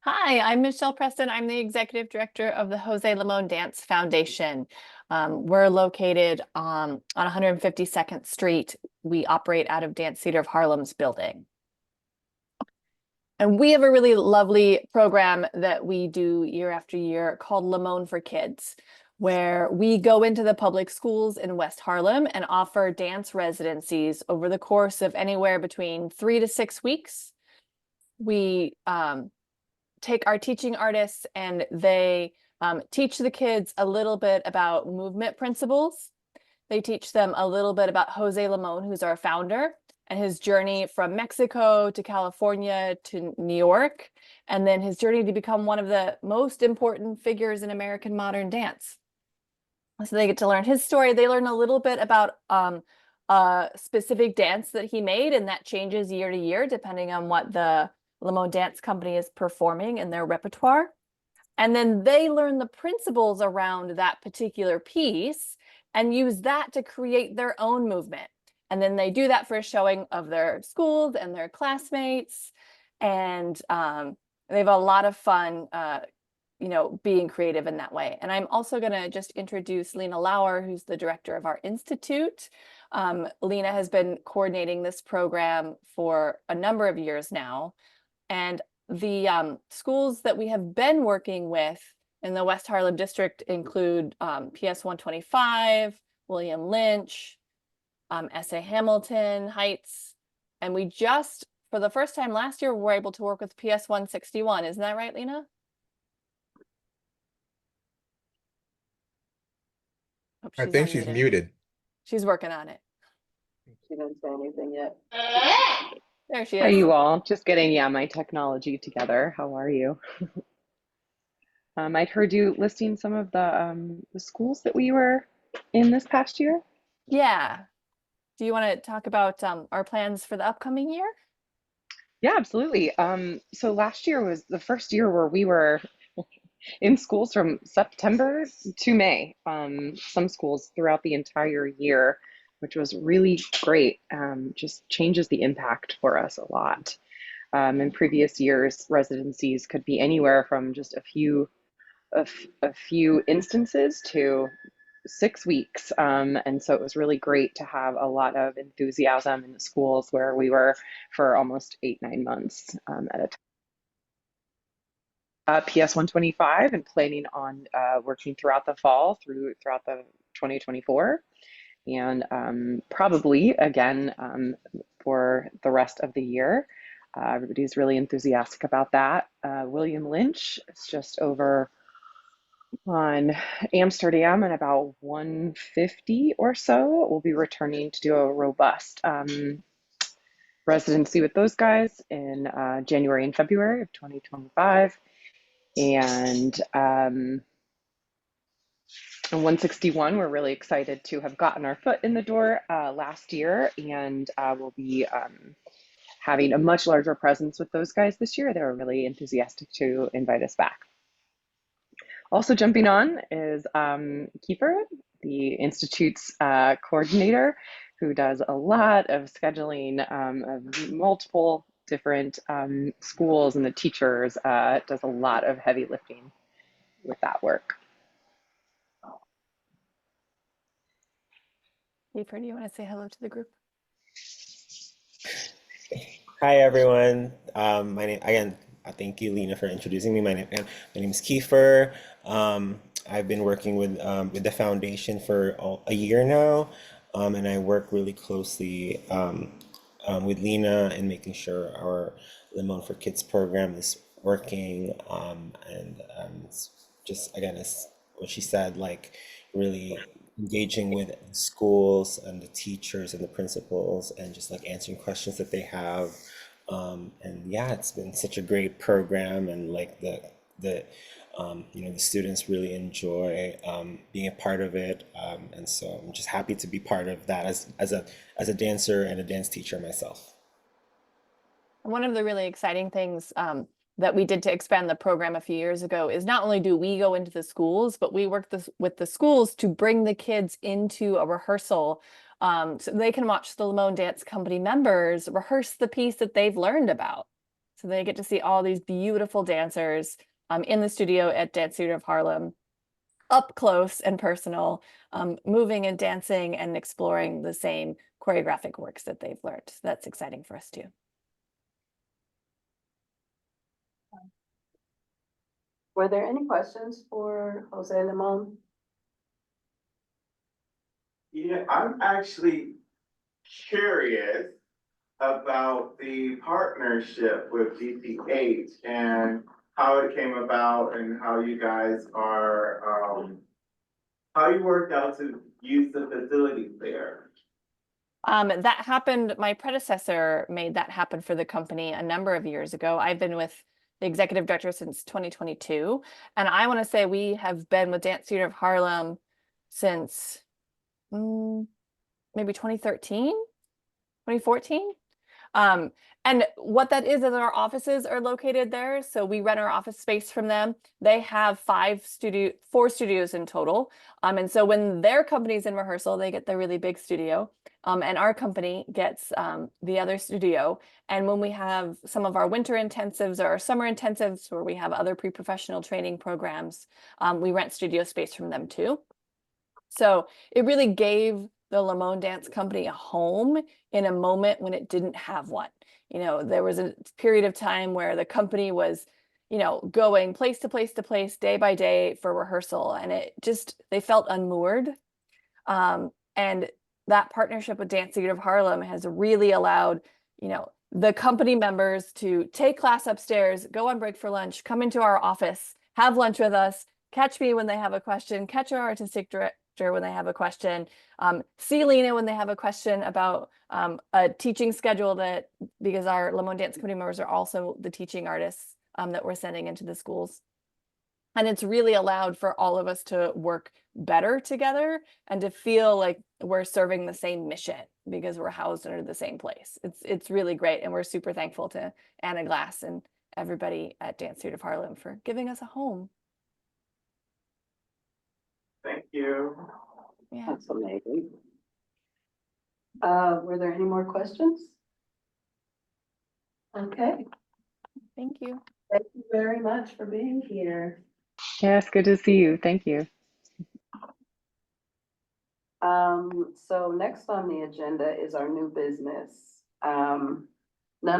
Hi, I'm Michelle Preston. I'm the Executive Director of the Jose Limon Dance Foundation. We're located on 152nd Street. We operate out of Dance Theater of Harlem's building. And we have a really lovely program that we do year after year called Limon for Kids, where we go into the public schools in West Harlem and offer dance residencies over the course of anywhere between 3 to 6 weeks. We take our teaching artists and they teach the kids a little bit about movement principles. They teach them a little bit about Jose Limon, who's our founder, and his journey from Mexico to California to New York, and then his journey to become one of the most important figures in American modern dance. So they get to learn his story. They learn a little bit about a specific dance that he made, and that changes year to year depending on what the Limon Dance Company is performing in their repertoire. And then they learn the principles around that particular piece and use that to create their own movement. And then they do that for a showing of their schools and their classmates. And they have a lot of fun, being creative in that way. And I'm also going to just introduce Lena Lauer, who's the director of our institute. Lena has been coordinating this program for a number of years now. And the schools that we have been working with in the West Harlem district include PS 125, William Lynch, S.A. Hamilton Heights. And we just, for the first time last year, were able to work with PS 161. Isn't that right, Lena? Oh, I think she's unmuted. muted. She's working on it. She didn't say anything yet. There she Are is. you all just getting, my technology together? How are you? I'd heard you listing some of the schools that we were in this past year. Yeah. Do you want to talk about our plans for the upcoming year? Yeah, absolutely. So last year was the first year where we were in schools from September to May. Some schools throughout the entire year, which was really great. Just changes the impact for us a lot. In previous years, residencies could be anywhere from just a few instances to 6 weeks. And so it was really great to have a lot of enthusiasm in the schools where we were for almost 8, 9 months at a time. PS 125 and planning on working throughout the fall throughout the 2024 and probably again for the rest of the year. Everybody's really enthusiastic about that. William Lynch is just over on Amsterdam and about 150 or so. We'll be returning to do a robust residency with those guys in January and February of 2025. And And 161, we're really excited to have gotten our foot in the door last year, and we'll be having a much larger presence with those guys this year. They were really enthusiastic to invite us back. Also jumping on is Kiefer, the Institute's coordinator, who does a lot of scheduling of multiple different schools, and the teachers, does a lot of heavy lifting with that work. Kiefer, do you want to say hello to the group? Hi everyone. My name again. Thank you, Lena, for introducing me. My name is Kiefer. I've been working with the foundation for a year now, and I work really closely with Lena in making sure our Lemon for Kids program is working. It's just again, as what she said, like really engaging with schools and the teachers and the principals, and just like answering questions that they have. And yeah, it's been such a great program, and like the the students really enjoy being a part of it, and so I'm just happy to be part of that as a dancer and a dance teacher myself. One of the really exciting things that we did to expand the program a few years ago is not only do we go into the schools, but we work with the schools to bring the kids into a rehearsal so they can watch the Lemon Dance Company members rehearse the piece that they've learned about. So they get to see all these beautiful dancers in the studio at Dance Theater of Harlem, up close and personal, moving and dancing and exploring the same choreographic works that they've learned. So that's exciting for us too. Were there any questions for Jose Limon? Yeah, I'm actually curious about the partnership with DPH and how it came about, and how you guys are, how you worked out to use the facilities there. That happened, my predecessor made that happen for the company a number of years ago. I've been with the executive director since 2022. And I want to say we have been with Dance Theater of Harlem since maybe 2013, 2014. And what that is our offices are located there. So we rent our office space from them. They have 4 studios in total. And so when their company's in rehearsal, they get the really big studio. And our company gets the other studio. And when we have some of our winter intensives or our summer intensives, where we have other pre-professional training programs, we rent studio space from them too. So it really gave the Lemon Dance Company a home in a moment when it didn't have one. You know, there was a period of time where the company was, you know, going place to place to place, day by day for rehearsal, and they felt unmoored. And that partnership with Dance Theater of Harlem has really allowed, you know, the company members to take class upstairs, go on break for lunch, come into our office, have lunch with us, catch me when they have a question, catch our artistic director when they have a question, see Lena when they have a question about a teaching schedule because our Lemon Dance Company members are also the teaching artists that we're sending into the schools. And it's really allowed for all of us to work better together and to feel like we're serving the same mission because we're housed under the same place. It's really great. And we're super thankful to Anna Glass and everybody at Dance Theater of Harlem for giving us a home. Thank you. Yeah. That's amazing. Were there any more questions? Okay. Thank you. Thank you very much for being here. Yes, good to see you. Thank you. So next on the agenda is our new business. None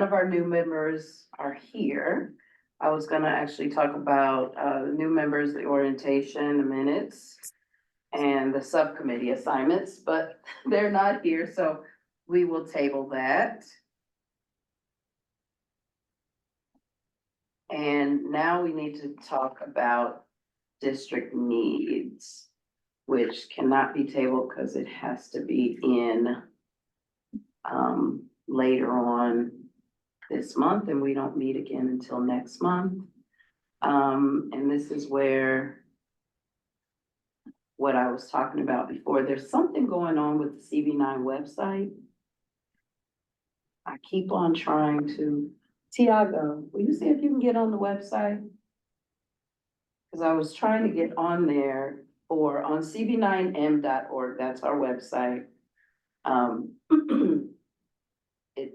of our new members are here. I was gonna actually talk about new members, the orientation, the minutes, and the subcommittee assignments, but they're not here, so we will table that. And now we need to talk about district needs, which cannot be tabled because it has to be in later on this month, and we don't meet again until next month. And this is where what I was talking about before. There's something going on with the CB9 website. I keep on trying to, Tiago, will you see if you can get on the website? Cause I was trying to get on there on cb9m.org, that's our website.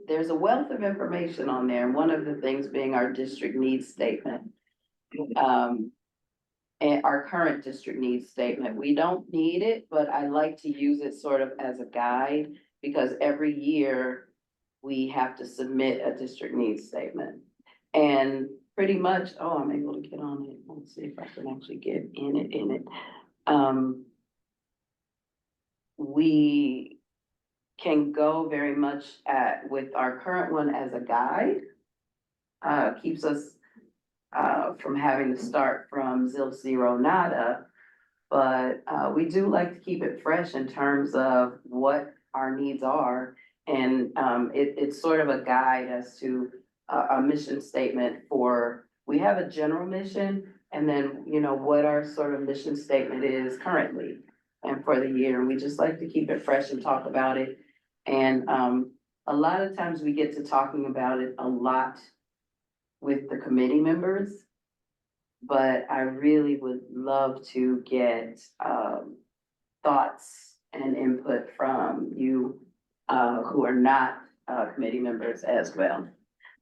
There's a wealth of information on there, and one of the things being our district needs statement. And our current district needs statement. We don't need it, but I like to use it sort of as a guide, because every year we have to submit a district needs statement. And pretty much, oh, I'm able to get on it. Let's see if I can actually get in it. We can go very much with our current one as a guide. Keeps us from having to start from zero nada. But we do like to keep it fresh in terms of what our needs are. And it's sort of a guide as to a mission statement we have a general mission, and then, what our sort of mission statement is currently and for the year. We just like to keep it fresh and talk about it. And a lot of times we get to talking about it a lot with the committee members. But I really would love to get thoughts and input from you who are not committee members as well.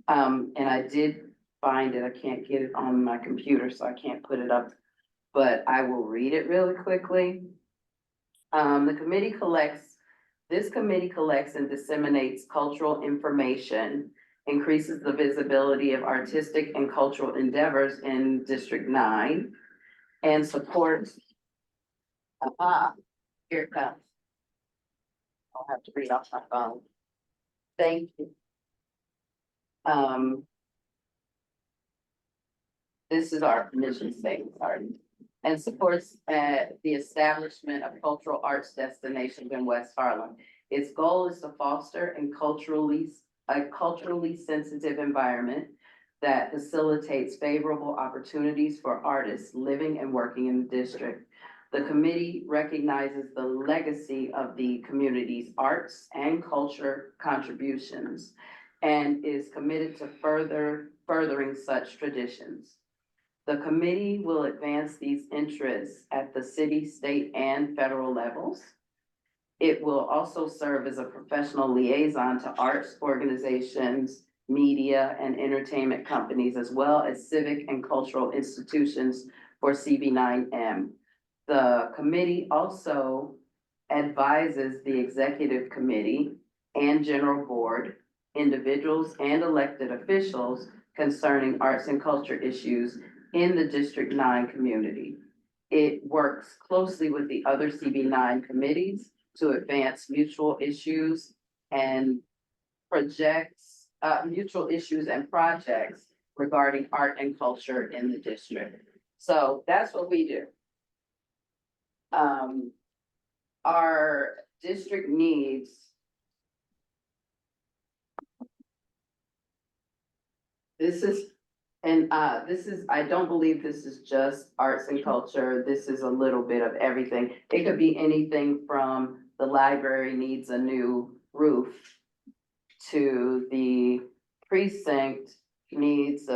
And I did find it, I can't get it on my computer, so I can't put it up, but I will read it really quickly. This committee collects and disseminates cultural information, increases the visibility of artistic and cultural endeavors in District 9, and supports, here it comes. I'll have to read off my phone. Thank you. This is our mission statement, sorry. And supports the establishment of cultural arts destinations in West Harlem. Its goal is to foster a culturally sensitive environment that facilitates favorable opportunities for artists living and working in the district. The committee recognizes the legacy of the community's arts and culture contributions and is committed to furthering such traditions. The committee will advance these interests at the city, state, and federal levels. It will also serve as a professional liaison to arts organizations, media, and entertainment companies, as well as civic and cultural institutions for CB9M. The committee also advises the executive committee and general board, individuals and elected officials concerning arts and culture issues in the District 9 community. It works closely with the other CB9 committees to advance mutual issues and projects regarding art and culture in the district. So that's what we do. Our district needs I don't believe this is just arts and culture. This is a little bit of everything. It could be anything from the library needs a new roof to the precinct needs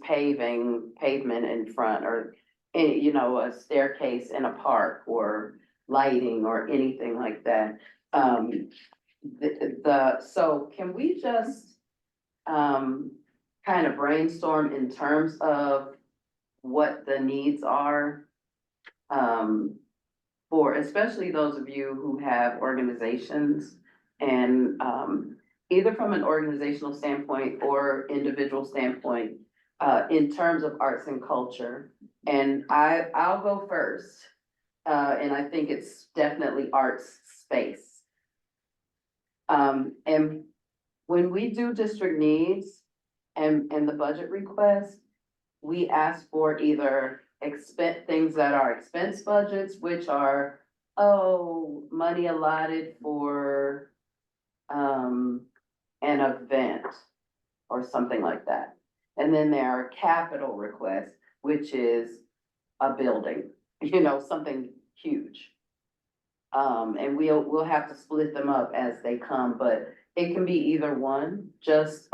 pavement in front, or a staircase in a park, or lighting, or anything like that. So can we just kind of brainstorm in terms of what the needs are for especially those of you who have organizations, and either from an organizational standpoint or individual standpoint, in terms of arts and culture. And I'll go first, and I think it's definitely arts space. And when we do district needs and the budget request, we ask for either things that are expense budgets, which are, money allotted for an event or something like that. And then there are capital requests, which is a building, something huge. And we'll have to split them up as they come, but it can be either one. Just,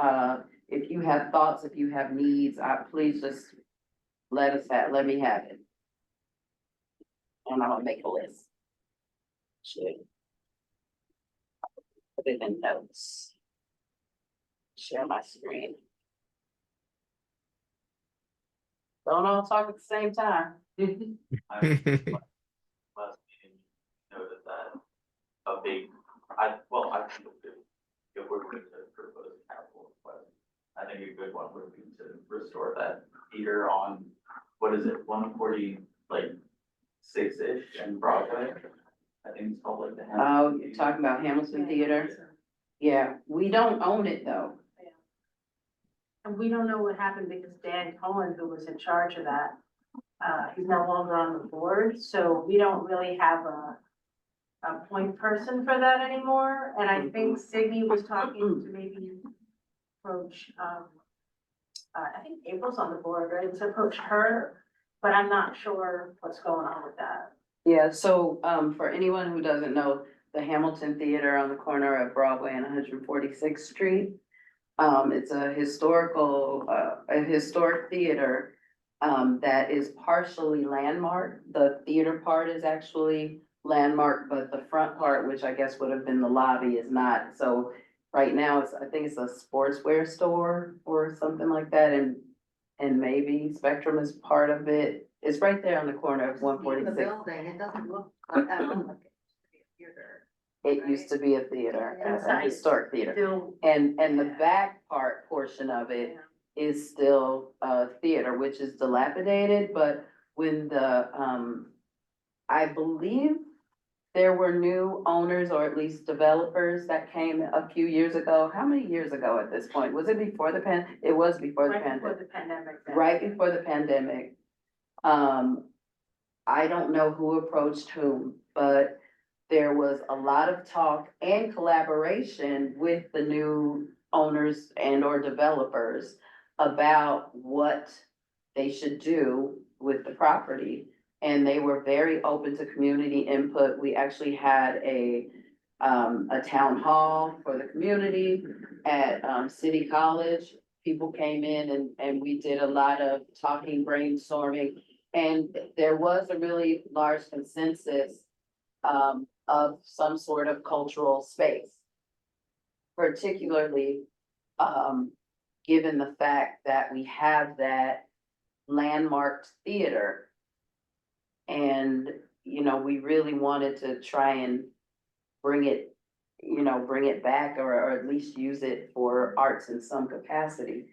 if you have thoughts, if you have needs, please just let me have it. And I'm gonna make a list. Should. Put it in notes. Share my screen. Don't all talk at the same time. last meeting noted that a big, I think if we're going to propose a capital request, I think a good one would be to restore that theater on, what is it, 140, like 6-ish and Broadway. I think it's called like the. Oh, you're talking about Hamilton Theater? Yeah, we don't own it though. And we don't know what happened because Dan Cohen, who was in charge of that, he's no longer on the board, so we don't really have a point person for that anymore. And I think Siggy was talking to maybe approach, I think April's on the board, right, to approach her, but I'm not sure what's going on with that. Yeah, so, for anyone who doesn't know, the Hamilton Theater on the corner of Broadway and 146th Street. It's a historic theater, that is partially landmarked. The theater part is actually landmarked, but the front part, which I guess would have been the lobby, is not. So right now, I think it's a sportswear store or something like that, and maybe Spectrum is part of it. It's right there on the corner of 146. The building, it doesn't look like that, like it used to be a theater. It used to be a theater, a Inside. historic theater. Still, And the back portion of it is still a theater, which is dilapidated, but when I believe there were new owners or at least developers that came a few years ago. How many years ago at this point? Was it before the it was before the right before pandemic. the pandemic. Right before the pandemic. I don't know who approached whom, but there was a lot of talk and collaboration with the new owners and or developers about what they should do with the property. And they were very open to community input. We actually had a town hall for the community at, City College. People came in and we did a lot of talking, brainstorming, and there was a really large consensus of some sort of cultural space. Particularly, given the fact that we have that landmarked theater. And, we really wanted to try and bring it, bring it back or at least use it for arts in some capacity.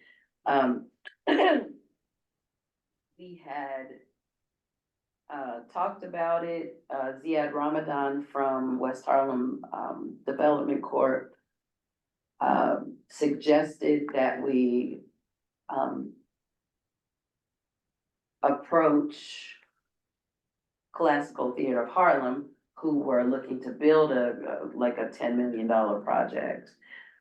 We had talked about it, Ziad Ramadan from West Harlem Development Corp. Suggested that we approach Classical Theater of Harlem, who were looking to build like a $10 million project.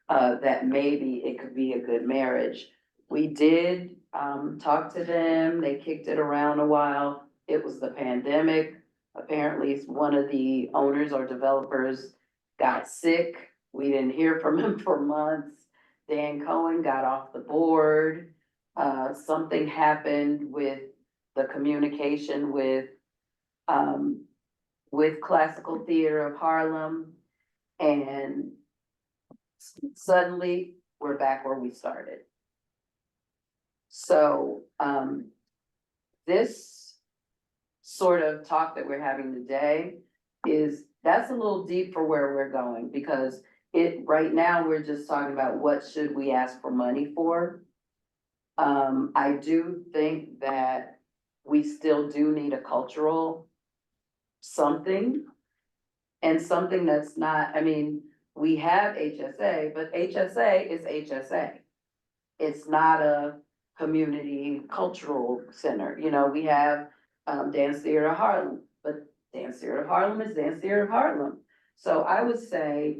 That maybe it could be a good marriage. We did talk to them, they kicked it around a while. It was the pandemic. Apparently, one of the owners or developers got sick. We didn't hear from him for months. Dan Cohen got off the board. Something happened with the communication with Classical Theater of Harlem. And suddenly, we're back where we started. So, this sort of talk that we're having today that's a little deep for where we're going, because right now, we're just talking about what should we ask for money for. I do think that we still do need a cultural something, and something that's not, we have HSA, but HSA is HSA. It's not a community cultural center. We have Dance Theater of Harlem, but Dance Theater of Harlem is Dance Theater of Harlem. So I would say,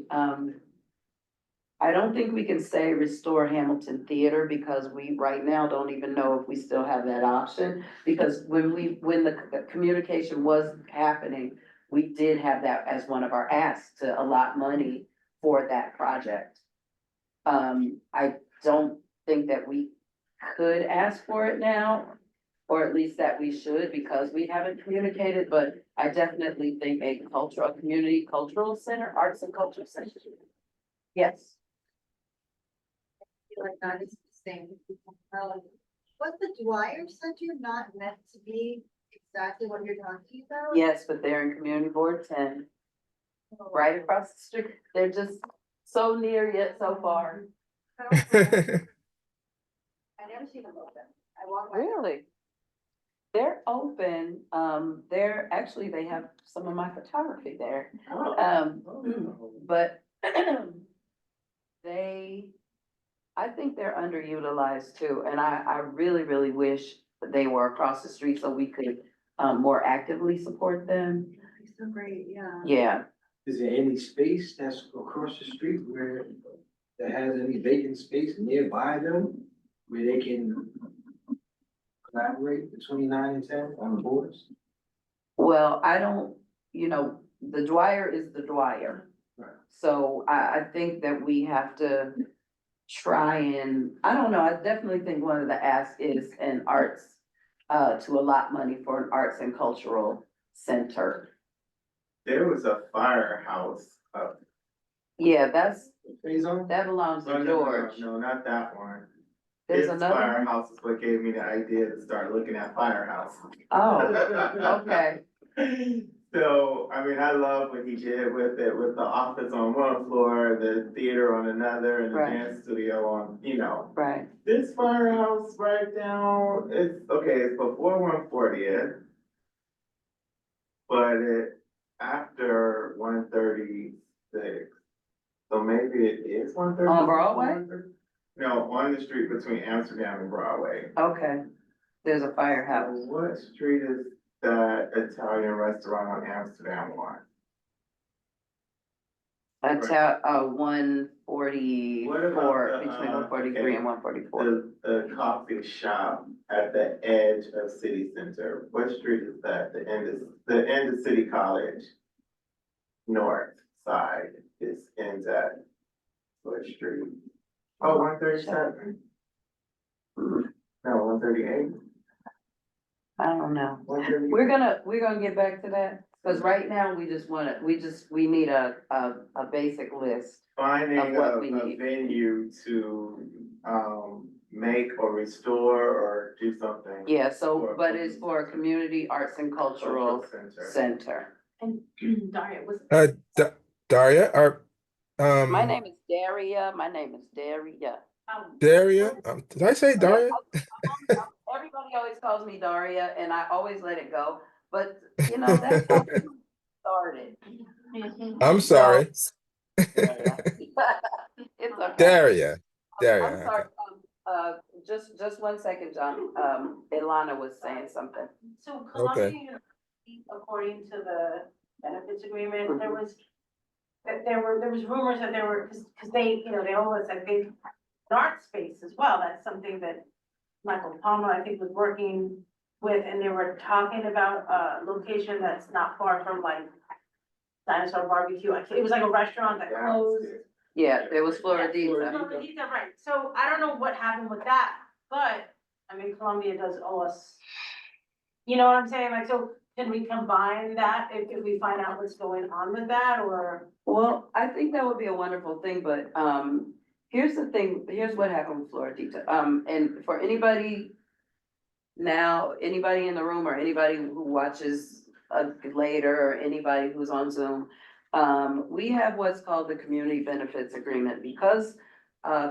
I don't think we can say restore Hamilton Theater, because we right now don't even know if we still have that option. Because when the communication was happening, we did have that as one of our asks to allot money for that project. I don't think that we could ask for it now, or at least that we should, because we haven't communicated, but I definitely think a community cultural center, arts and culture center. Yes. I feel like that is the same. Was the Dwyer Center not meant to be exactly what you're talking about? Yes, but they're in Community Board 10, right across the street. They're just so near yet so far. I never seen them open. I walk by. Really? They're open, they're, actually, they have some of my photography there. But I think they're underutilized too, and I really, really wish that they were across the street so we could, more actively support them. That'd be so great, yeah. Yeah, Is there any space that's across the street where that has any vacant space nearby them? Where they can collaborate between 9 and 10 on the boards? well, I don't, the Dwyer is the Dwyer. Right. So I think that we have to try and, I don't know, I definitely think one of the asks is an arts, to allot money for an arts and cultural center. There was a firehouse up. Yeah, Phase on? that belongs Oh, to no, George. No, not that one. There's His another, firehouse is what gave me the idea to start looking at firehouses. oh, okay, So, I mean, I love what he did with it, with the office on one floor, the theater on another, and the Right. dance studio on, right, This firehouse right down, it's before 140th. But after 136, so maybe it is 136. On Broadway? No, on the street between Amsterdam and Broadway. okay, there's a firehouse. What street is that Italian restaurant on Amsterdam on? Until, What 144, about the, between 143 okay, and 144. The coffee shop at the edge of City Center, what street is that? The end of City College. North side ends at what street? Oh, 137. Hmm, No, 138. I don't know. 138. We're gonna get back to that, cause right now we need a basic list. Finding Of what a we need. venue to, make or restore or do something. Yeah, so, For- but it's for a community arts and cultural center. And Daria, was, Daria, My name is Daria, Daria, did I say Daria? Everybody always calls me Daria, and I always let it go, but, that's how it started. I'm sorry. It's okay. Daria, I'm Daria. sorry, just 1 second, John, Ilana was saying something. so Okay. Columbia University, according to the benefits agreement, there was rumors that there were, cause they, they always, I think, an art space as well, that's something that Michael Palmer, I think, was working with, and they were talking about a location that's not far from like Dinosaur Barbecue. It was like a restaurant that closed. Yeah, there was Yeah, Floridita. Floridita, right, so I don't know what happened with that, but, I mean, Columbia does owe us. You know what I'm saying, like, so can we combine that if we find out what's going on with that, or? Well, I think that would be a wonderful thing, but, here's the thing, here's what happened with Floridita. And for anybody in the room or anybody who watches later, or anybody who's on Zoom, we have what's called the Community Benefits Agreement, because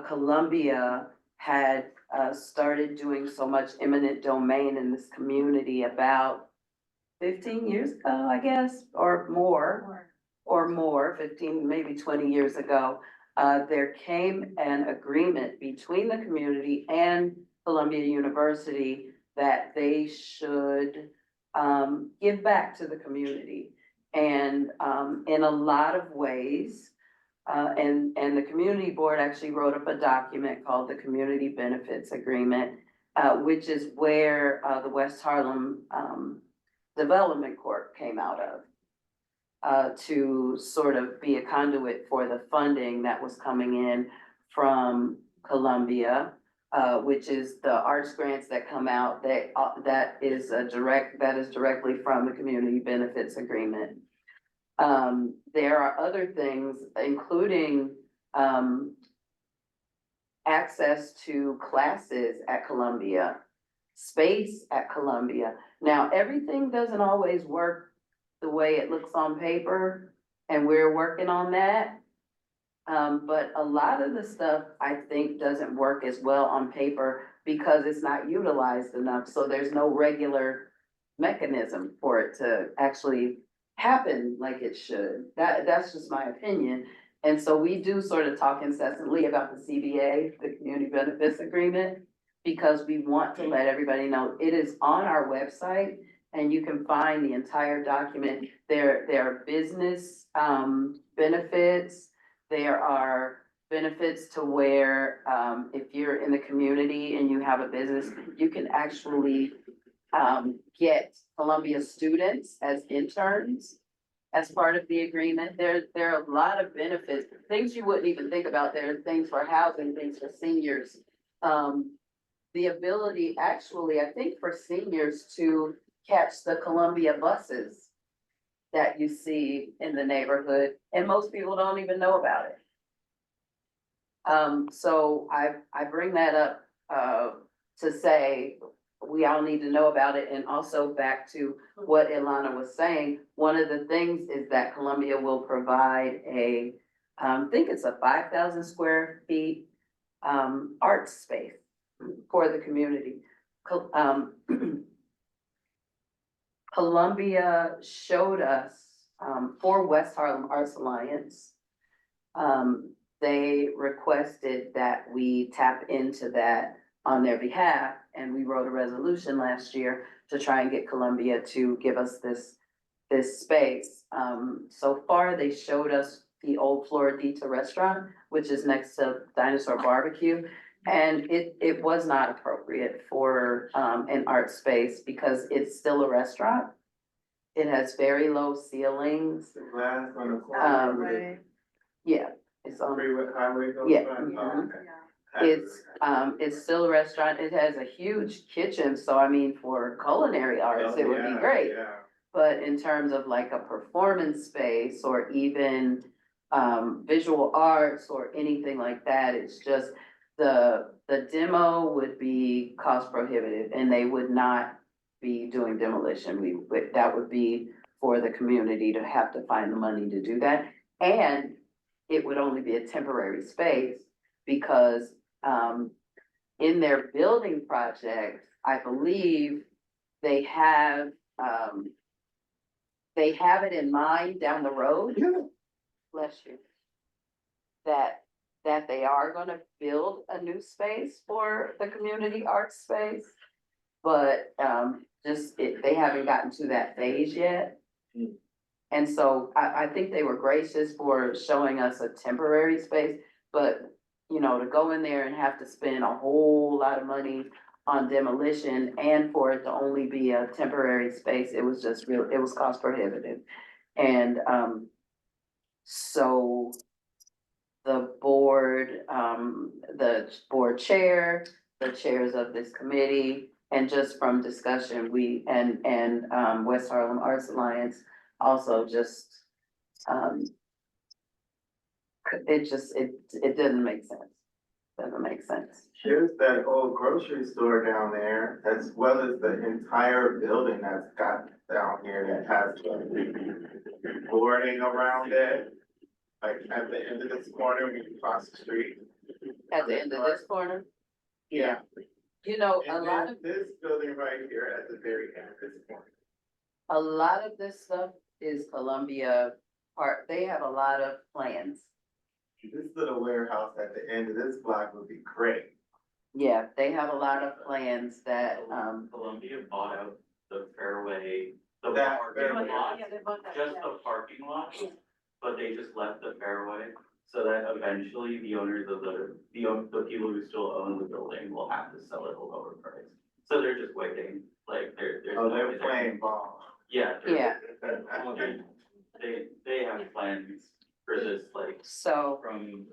Columbia had started doing so much eminent domain in this community about 15 years ago, I guess, or more, 15, maybe 20 years ago. There came an agreement between the community and Columbia University that they should give back to the community. And in a lot of ways, and the community board actually wrote up a document called the Community Benefits Agreement, which is where the West Harlem Development Court came out of. to sort of be a conduit for the funding that was coming in from Columbia, which is the arts grants that come out, that is directly from the community benefits agreement. There are other things, including, access to classes at Columbia, space at Columbia. Now, everything doesn't always work the way it looks on paper, and we're working on that. But a lot of the stuff I think doesn't work as well on paper because it's not utilized enough, so there's no regular mechanism for it to actually happen like it should. That's just my opinion. And so we do sort of talk incessantly about the CBA, the Community Benefits Agreement, because we want to let everybody know it is on our website and you can find the entire document. There are business benefits. There are benefits to where if you're in the community and you have a business, you can actually get Columbia students as interns as part of the agreement. There are a lot of benefits, things you wouldn't even think about. There are things for housing, things for seniors. The ability, actually, I think for seniors to catch the Columbia buses that you see in the neighborhood, and most people don't even know about it. So I bring that up to say we all need to know about it. And also back to what Ilana was saying, one of the things is that Columbia will provide I think it's a 5,000 square feet art space for the community. Columbia showed us for West Harlem Arts Alliance, they requested that we tap into that on their behalf, and we wrote a resolution last year to try and get Columbia to give us this space. So far, they showed us the old Floridita restaurant, which is next to Dinosaur Barbecue, and it was not appropriate for an art space because it's still a restaurant. It has very low ceilings. The glass on the corner. Right. Yeah, it's on. Freeway highway goes Yeah, by? Oh, mhm. okay. It's still a restaurant. It has a huge kitchen, so I mean, for culinary arts, it would be Yeah, great. yeah. But in terms of like a performance space or even visual arts or anything like that, it's just the demo would be cost prohibitive and they would not be doing demolition. That would be for the community to have to find the money to do that. And it would only be a temporary space because in their building project, I believe they have it in mind down the road. Bless you. That they are gonna build a new space for the community arts space. But they haven't gotten to that phase yet. And so I think they were gracious for showing us a temporary space, but you know, to go in there and have to spend a whole lot of money on demolition and for it to only be a temporary space, it was just it was cost prohibitive. And so the board chair, the chairs of this committee, and just from discussion, we and West Harlem Arts Alliance also just it didn't make sense. Doesn't make sense. There's that old grocery store down there, as well as the entire building that's got down here that has boarding around it. Like at the end of this corner, when you cross the street. At the end of this corner, Yeah. you know, And then this building right here at the very end of this corner. a lot of this stuff is Columbia Park. They have a lot of plans. This little warehouse at the end of this block would be great. Yeah, they have a lot of plans that, Columbia bought out the fairway, the That parking fairway. lot, Yeah, they bought that, just yeah. the parking lot, but they just left the fairway. So that eventually the owners of the people who still own the building will have to sell it at a lower price. So they're just waiting, like there's. Oh, no they're way playing ball. Yeah. yeah, they have plans for this, like, So, from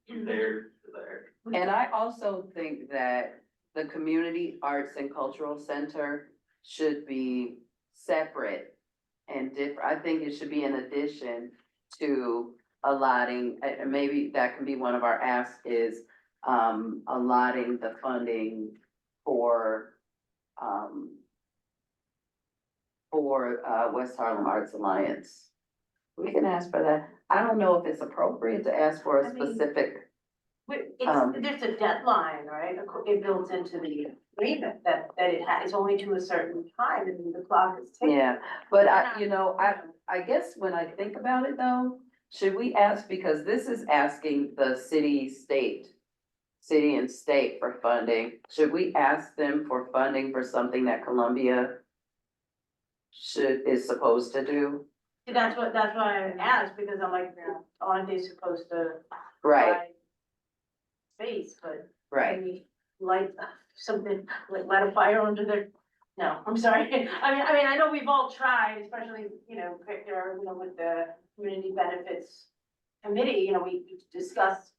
there to there. and I also think that the Community Arts and Cultural Center should be separate and different. I think it should be in addition to allotting, and maybe that can be one of our asks is, allotting the funding for, West Harlem Arts Alliance. We can ask for that. I don't know if it's appropriate to ask for a I mean, specific, There's a deadline, right? It builds into the agreement that it's only to a certain time and the clock is ticking. yeah, but I guess when I think about it though, should we ask, because this is asking the city and state for funding, should we ask them for funding for something that Columbia is supposed to do? See, that's why I asked, because I'm like, aren't they supposed to Right, buy space, but right. maybe light something, like light a fire under their, no, I'm sorry. I mean, I know we've all tried, especially, Victor, with the community benefits committee, we discussed,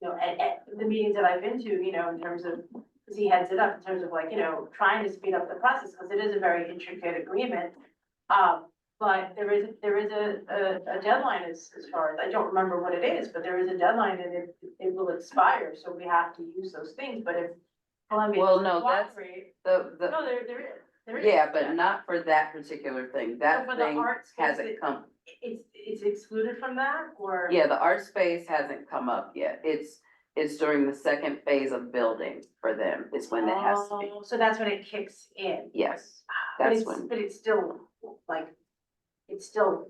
at the meetings that I've been to, in terms of, because he heads it up, in terms of like, trying to speed up the process, because it is a very intricate agreement. But there is a deadline as far as, I don't remember what it is, but there is a deadline and it will expire, so we have to use those things, but if Columbia Well, doesn't no, that's cooperate. The, No, there is. yeah, but not for that particular thing. So That for the thing art space, hasn't come. It's excluded from that, or? Yeah, the art space hasn't come up yet. It's during the second phase of building for them, is when it has to be. Oh, so that's when it kicks in. Yes, But that's it's, when. but it's still, like, it's still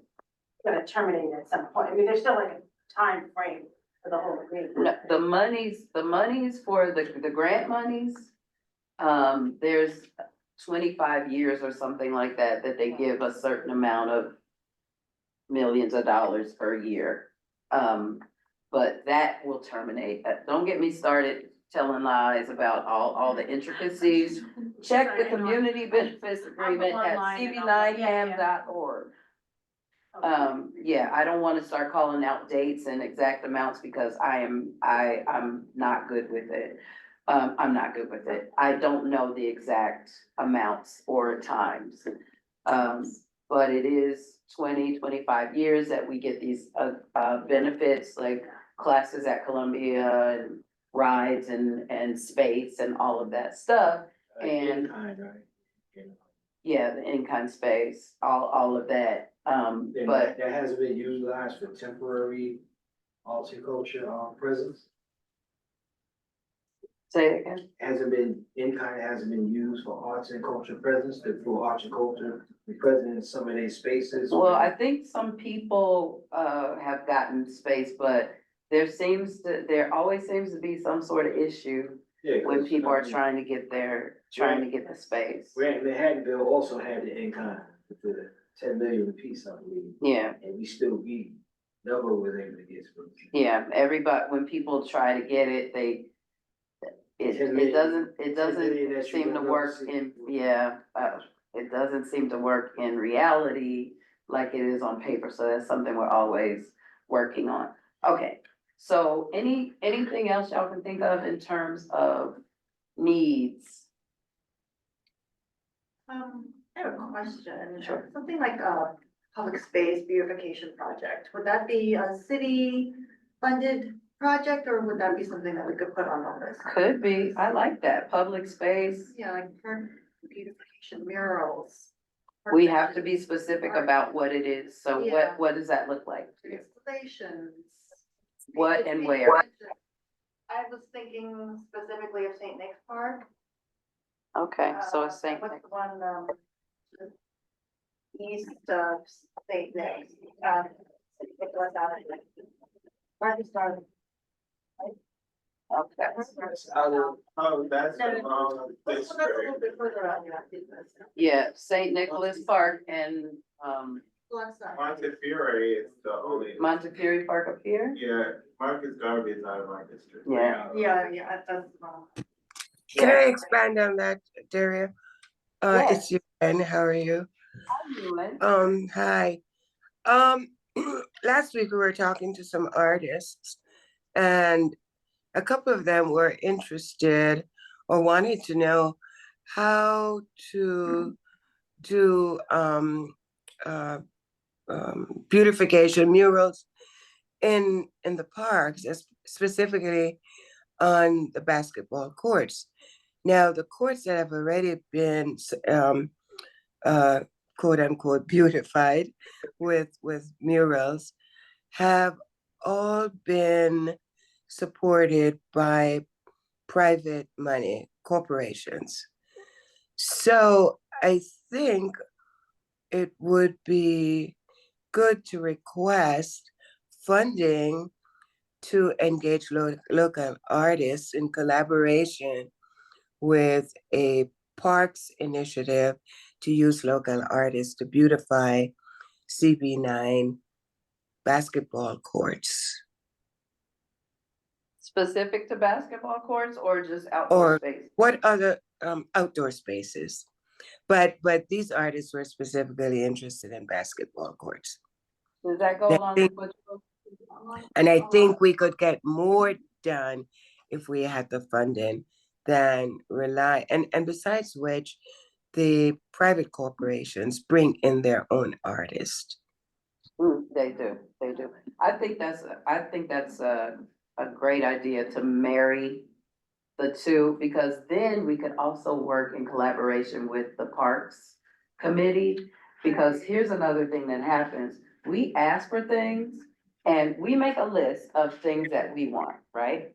gonna terminate at some point. I mean, there's still like a time frame for the whole agreement. No, the monies for the grant monies, there's 25 years or something like that they give a certain amount of millions of dollars per year. But that will terminate. Don't get me started telling lies about all the intricacies. Check the community benefits agreement at cb9ham.org. Yeah, I don't wanna start calling out dates and exact amounts because I'm not good with it. I'm not good with it. I don't know the exact amounts or times. But it is 25 years that we get these, benefits like classes at Columbia and rides and space and all of that stuff. And In-kind, right? yeah, the in-kind space, all of that. And But that hasn't been utilized for temporary arts and culture, presence, say it again. in-kind hasn't been used for arts and culture presence, for arts and culture, be present in some of these spaces. Well, I think some people have gotten space, but there always seems to be some sort of issue Yeah, 'cause, when people are I mean, trying to get the space. Grant Manhattanville also had the in-kind, with the 10 million apiece, I believe, Yeah, and we never was able to get space. yeah, everybody, when people try to get it, it 10 million. doesn't 10 million that you seem to won't never work see. it doesn't seem to work in reality like it is on paper, so that's something we're always working on. Okay, so anything else y'all can think of in terms of needs? I have a question. Sure. Something like a public space beautification project, would that be a city funded project or would that be something that we could put on the list? Could be, I like that, public space. Yeah, like for beautification murals. We have to be specific about what it is, so Yeah. what does that look like to you? Installations. What and where? I was thinking specifically of St. Nick's Park. Okay, so it's saying, What's the one, east of St. Nick's, it was out of like. Right, started. okay, That's That's this a little bit further out, yeah. yeah, St. Nicholas Park and, What's that? Montefiore is the only, Montefiore Park up here? yeah, Marcus Garvey is out of my district. Yeah. Yeah, that's, Can I expand on that, Daria? Yes. It's you, and how are you? Hi, Ewan. Hi. Last week we were talking to some artists, and a couple of them were interested or wanted to know how to do beautification murals in the parks, specifically on the basketball courts. Now, the courts that have already been quote unquote beautified with murals have all been supported by private money, corporations. So I think it would be good to request funding to engage local artists in collaboration with a parks initiative to use local artists to beautify CB9 basketball courts. Specific to basketball courts or just outdoor Or space? what other outdoor spaces? But these artists were specifically interested in basketball courts. Does that go And I along think, with what you? and I think we could get more done if we had the funding than rely, and besides which, the private corporations bring in their own artists. They do, they do. I think that's a great idea to marry the two, because then we could also work in collaboration with the Parks Committee. Because here's another thing that happens, we ask for things and we make a list of things that we want, right?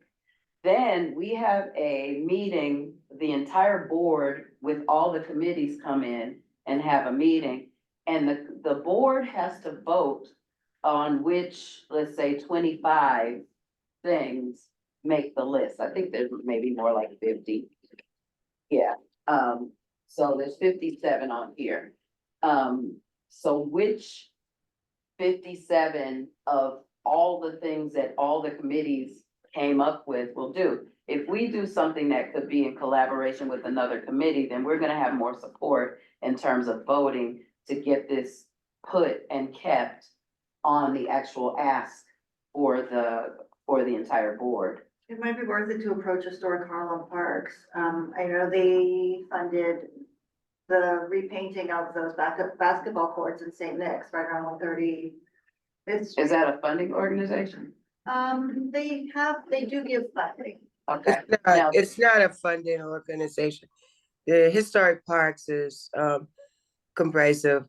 Then we have a meeting, the entire board with all the committees come in and have a meeting. And the board has to vote on which, let's say, 25 things make the list. I think there's maybe more like 50. Yeah, so there's 57 on here. So which 57 of all the things that all the committees came up with will do? If we do something that could be in collaboration with another committee, then we're gonna have more support in terms of voting to get this put and kept on the actual ask for the entire board. It might be worth it to approach historic Harlem parks. I know they funded the repainting of those basketball courts in St. Nick's right around 130. Is that a funding organization? They do give funding. Okay. Now, It's not a funding organization. The historic parks is comprised of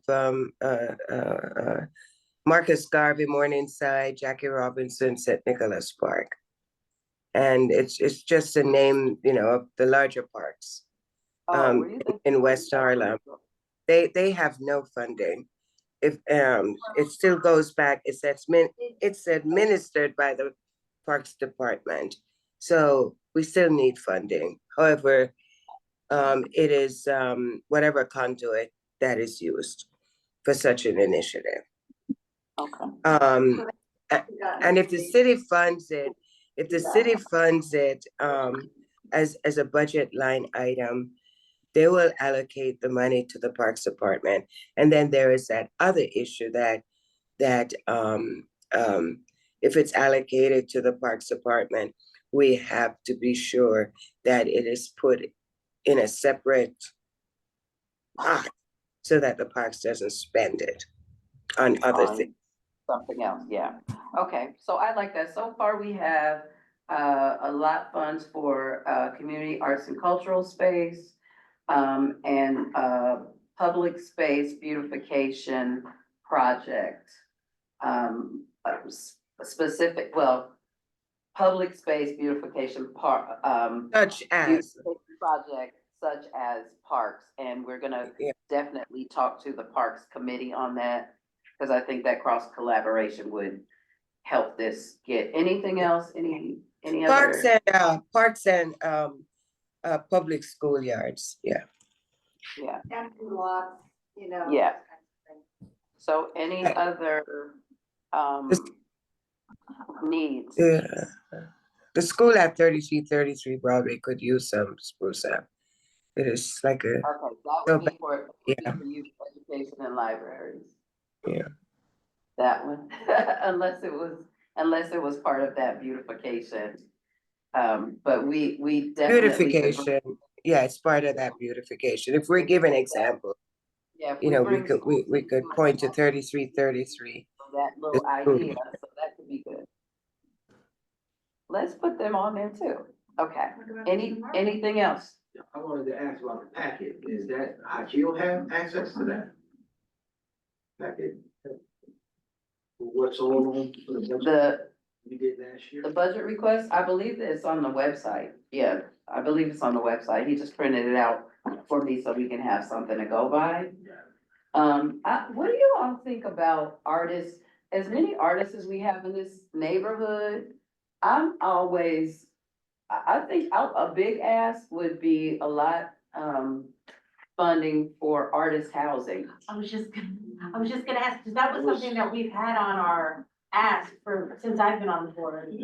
Marcus Garvey, Morningside, Jackie Robinson, St. Nicholas Park. And it's just a name, of the larger parks in West Harlem. They have no funding. If it still goes back, it's administered by the Parks Department. So we still need funding. However, it is whatever conduit that is used for such an initiative. okay. And if the city funds it, as a budget line item, they will allocate the money to the Parks Department. And then there is that other issue that if it's allocated to the Parks Department, we have to be sure that it is put in a separate pot so that the parks doesn't spend it on other things. Something else, yeah. Okay, so I like that. So far, we have a lot funds for community arts and cultural space, and public space beautification project. Specific, well, public space beautification Such as project such as parks, and we're gonna definitely talk to the Parks Committee on that, because I think that cross collaboration would help this get. Anything else? Any other? Parks and public schoolyards. Yeah. Yeah. Empty lots, Yeah. So any other needs? Yeah. The school at 3333 Broadway could use some spruce up. It is like a. Okay, that would be for youth education and libraries. Yeah. that one, unless it was part of that beautification. But we definitely could, Beautification, yeah, it's part of that beautification. If we're giving example, yeah, if you we know, bring schools we could into point to 3333. that the little idea, school. so that could be good. Let's put them on there too. Okay, anything else? I wanted to ask about the packet. Is that, Hakil have access to that? Packet? What's on for the budget The, we did last year? the budget request, I believe that it's on the website. Yeah, I believe it's on the website. He just printed it out for me so we can have something to go by. What do you all think about artists? As many artists as we have in this neighborhood, I'm always, I think a big ask would be a lot, funding for artist housing. I was just gonna ask, because that was something that we've had on our ask since I've been on the board.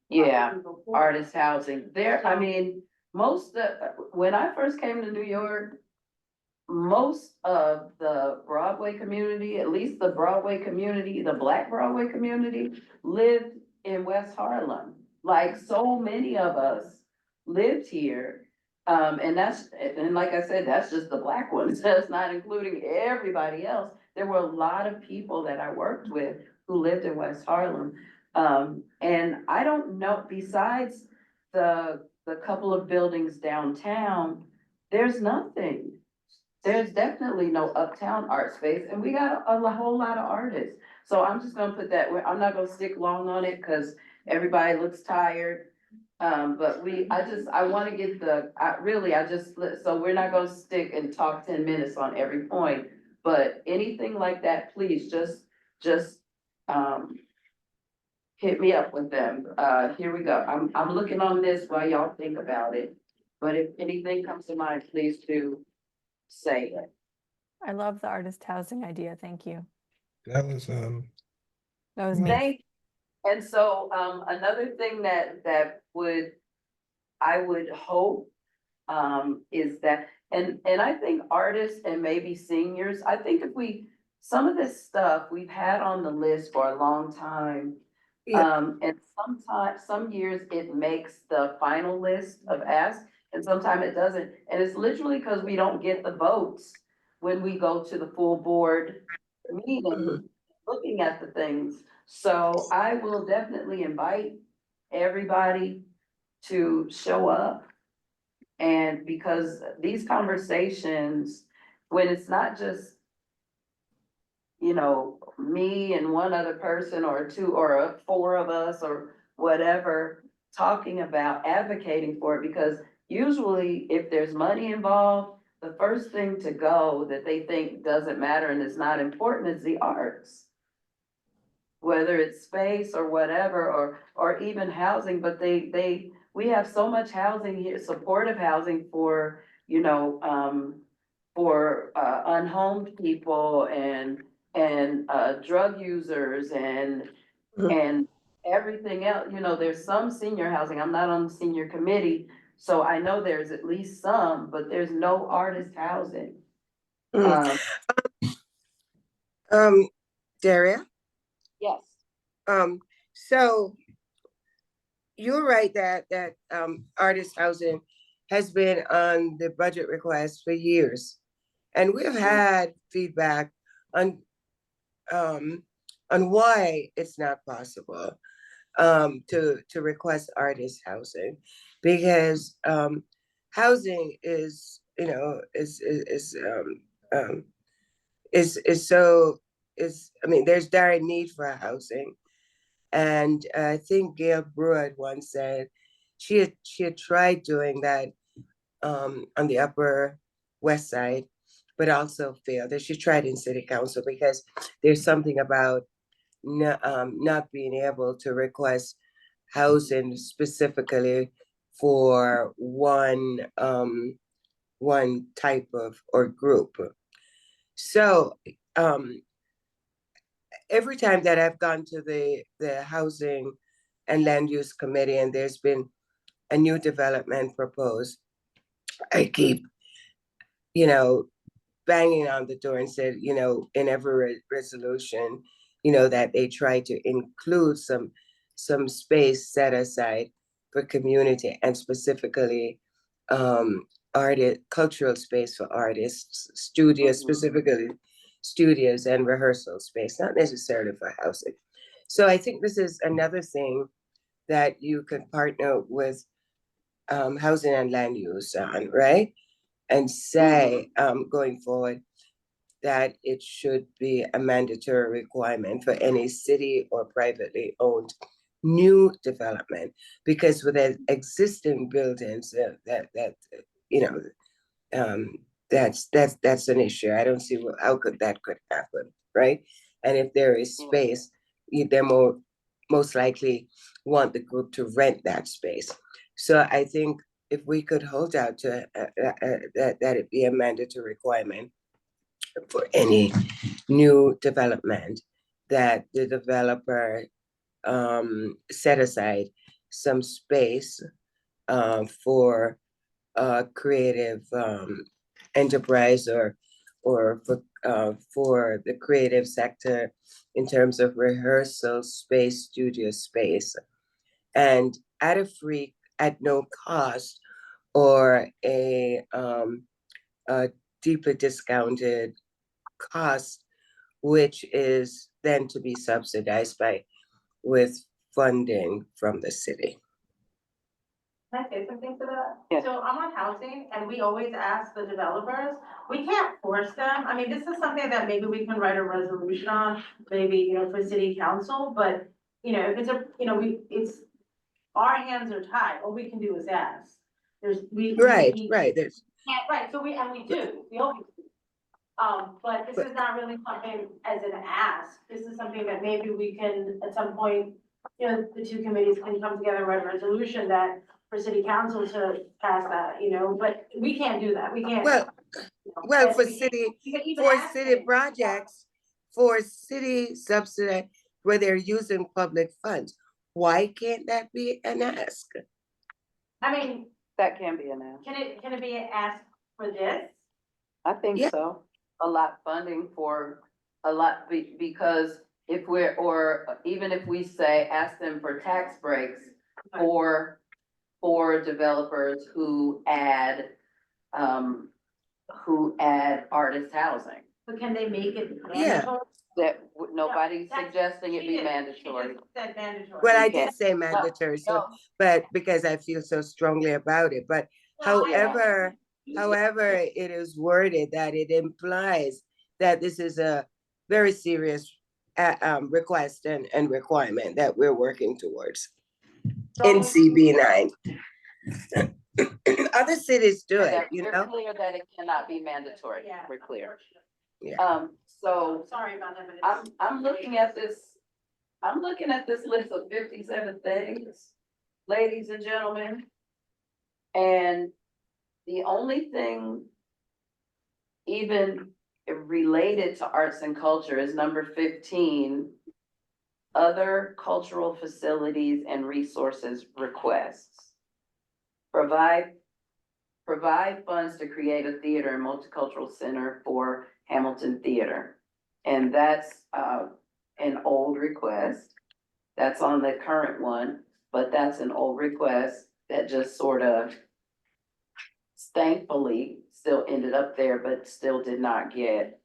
Yeah, artist housing. There, I mean, when I first came to New York, most of the Broadway community, at least the Broadway community, the Black Broadway community, lived in West Harlem. Like so many of us lived here. And like I said, that's just the Black ones. That's not including everybody else. There were a lot of people that I worked with who lived in West Harlem. And I don't know, besides the couple of buildings downtown, there's nothing. There's definitely no uptown art space, and we got a whole lot of artists. So I'm just gonna put that, I'm not gonna stick long on it, cause everybody looks tired. But I wanna get so we're not gonna stick and talk 10 minutes on every point. But anything like that, please, just, hit me up with them. Here we go. I'm looking on this while y'all think about it. But if anything comes to mind, please do say it. I love the artist housing idea. Thank you. That was, That was me. And so, another thing that I would hope, is that, and I think artists and maybe seniors, I think some of this stuff we've had on the list for a long time. Yeah. And sometimes, some years it makes the final list of asks, and sometimes it doesn't. And it's literally because we don't get the votes when we go to the full board meeting, looking at the things. So I will definitely invite everybody to show up. And because these conversations, when it's not just, me and one other person or two or four of us or whatever, talking about advocating for it, because usually if there's money involved, the first thing to go that they think doesn't matter and is not important is the arts. Whether it's space or whatever, or even housing, but we have so much housing here, supportive housing for, for unhomed people and drug users and everything else. There's some senior housing. I'm not on the senior committee, so I know there's at least some, but there's no artist housing. Daria, Yes. so you're right that artist housing has been on the budget request for years. And we've had feedback on why it's not possible to request artist housing, because housing is, I mean, there's dire need for housing. And I think Gail Brewer had once said she had tried doing that on the Upper West Side, but also failed. That she tried in City Council because there's something about not being able to request housing specifically for one type of or group. So every time that I've gone to the Housing and Land Use Committee and there's been a new development proposed, I keep, banging on the door and said, in every resolution, that they try to include some space set aside for community and specifically cultural space for artists, studios, specifically studios and rehearsal space, not necessarily for housing. So I think this is another thing that you could partner with housing and land use on, right? And say going forward that it should be a mandatory requirement for any city or privately owned new development, because with existing buildings you know that's an issue. I don't see how that could happen, right? And if there is space, they're most likely want the group to rent that space. So I think if we could hold out to that it be a mandatory requirement for any new development, that the developer set aside some space for creative enterprise or for the creative sector in terms of rehearsal space, studio space, and at no cost or a deeply discounted cost, which is then to be subsidized with funding from the city. Can I say something to that? Yeah. So I'm on housing and we always ask the developers, we can't force them. I mean, this is something that maybe we can write a resolution on, maybe, for city council, but, if it's it's, our hands are tied. All we can do is ask. Right. Yeah, right, so we do, we always do. But this is not really something as an ask. This is something that maybe we can, at some point, the two committees can come together and write a resolution that for city council to pass that, but we can't do that. We can't. Well, for city projects, for city subsidy, where they're using public funds, why can't that be an ask? I mean, That can be an ask. can it be an ask for this? I think Yeah. so. A lot funding for a lot, because if we're, or even if we say, ask them for tax breaks for developers who add artist housing. But can they make it Yeah. mandatory? Nobody's that's- suggesting it she be did. mandatory. She just said mandatory. Well, I You did can't. say mandatory, so, but because I feel so strongly about it, but Well, however it is worded, that it implies that this is a very serious request and requirement that we're working towards in CB9. Other cities do it, We're clear that it cannot be mandatory. Yeah. We're clear. Yeah. So Sorry about that, but it's. I'm looking at this list of 57 things, ladies and gentlemen. And the only thing even related to arts and culture is number 15, other cultural facilities and resources requests. Provide funds to create a theater and multicultural center for Hamilton Theater. And that's an old request. That's on the current one, but that's an old request that just sort of thankfully still ended up there, but still did not get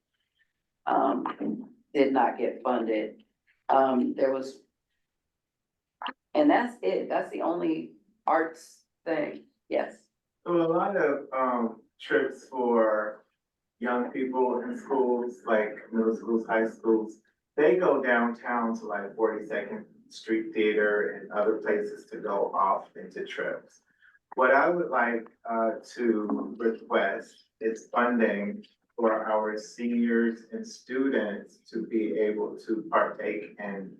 funded. There was, and that's it. That's the only arts thing. Yes. So a lot of trips for young people in schools, like middle schools, high schools, they go downtown to like 42nd Street Theater and other places to go off into trips. What I would like to request is funding for our seniors and students to be able to partake in,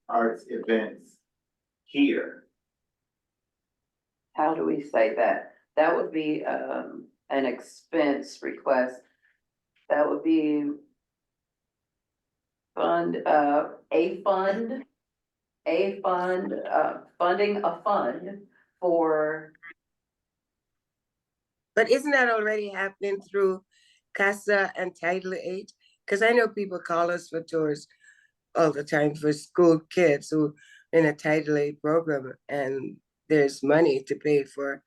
arts events here. How do we say that? That would be an expense request. That would be funding a fund for. But isn't that already happening through CASA and Title VIII? Because I know people call us for tours all the time for school kids who in a Title VIII program, and there's money to pay for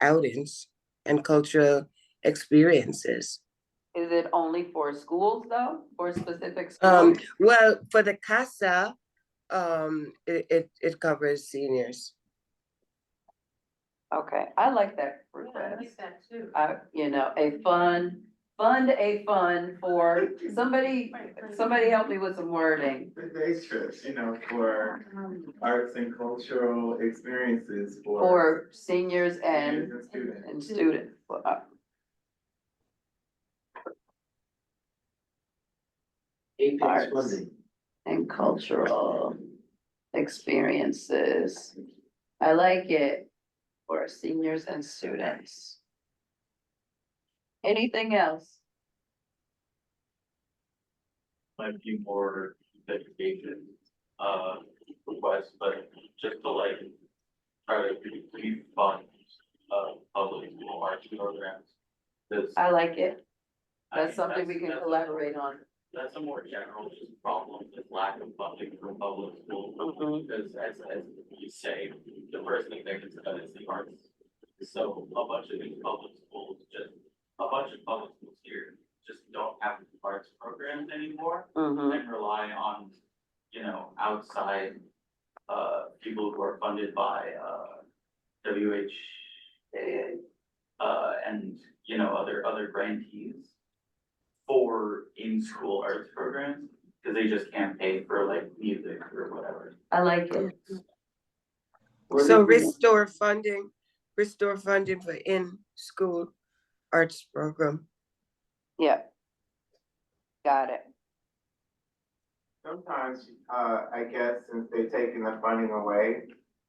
outings and cultural experiences. Is it only for schools though, for specific Um, schools? well, for the CASA, it covers seniors. Okay, I like that Yeah, I request. like that too. You know, a fund for, somebody help me with some wording. The day trips, you know, for arts and cultural experiences For seniors seniors and and students. students. Apex Arts. funding. And cultural experiences. I like it for seniors and students. Anything else? Might be more education, requests, but just to like try to keep fund, public school arts programs. This, I like it. I That's mean, something we can that's a- collaborate on. That's a more general just problem, is lack of funding for public schools, Mhm. because as you say, the first thing that gets done is the arts. So a bunch of these public schools, just a bunch of public schools here, just don't have arts programs anymore, Mhm. and rely on, you know, outside, people who are funded by, WHA, and, you know, other grantees for in-school arts programs, because they just can't pay for like music or whatever. I like it. So restore funding for in-school arts program. Yeah. Got it. Sometimes, I guess since they've taken the funding away,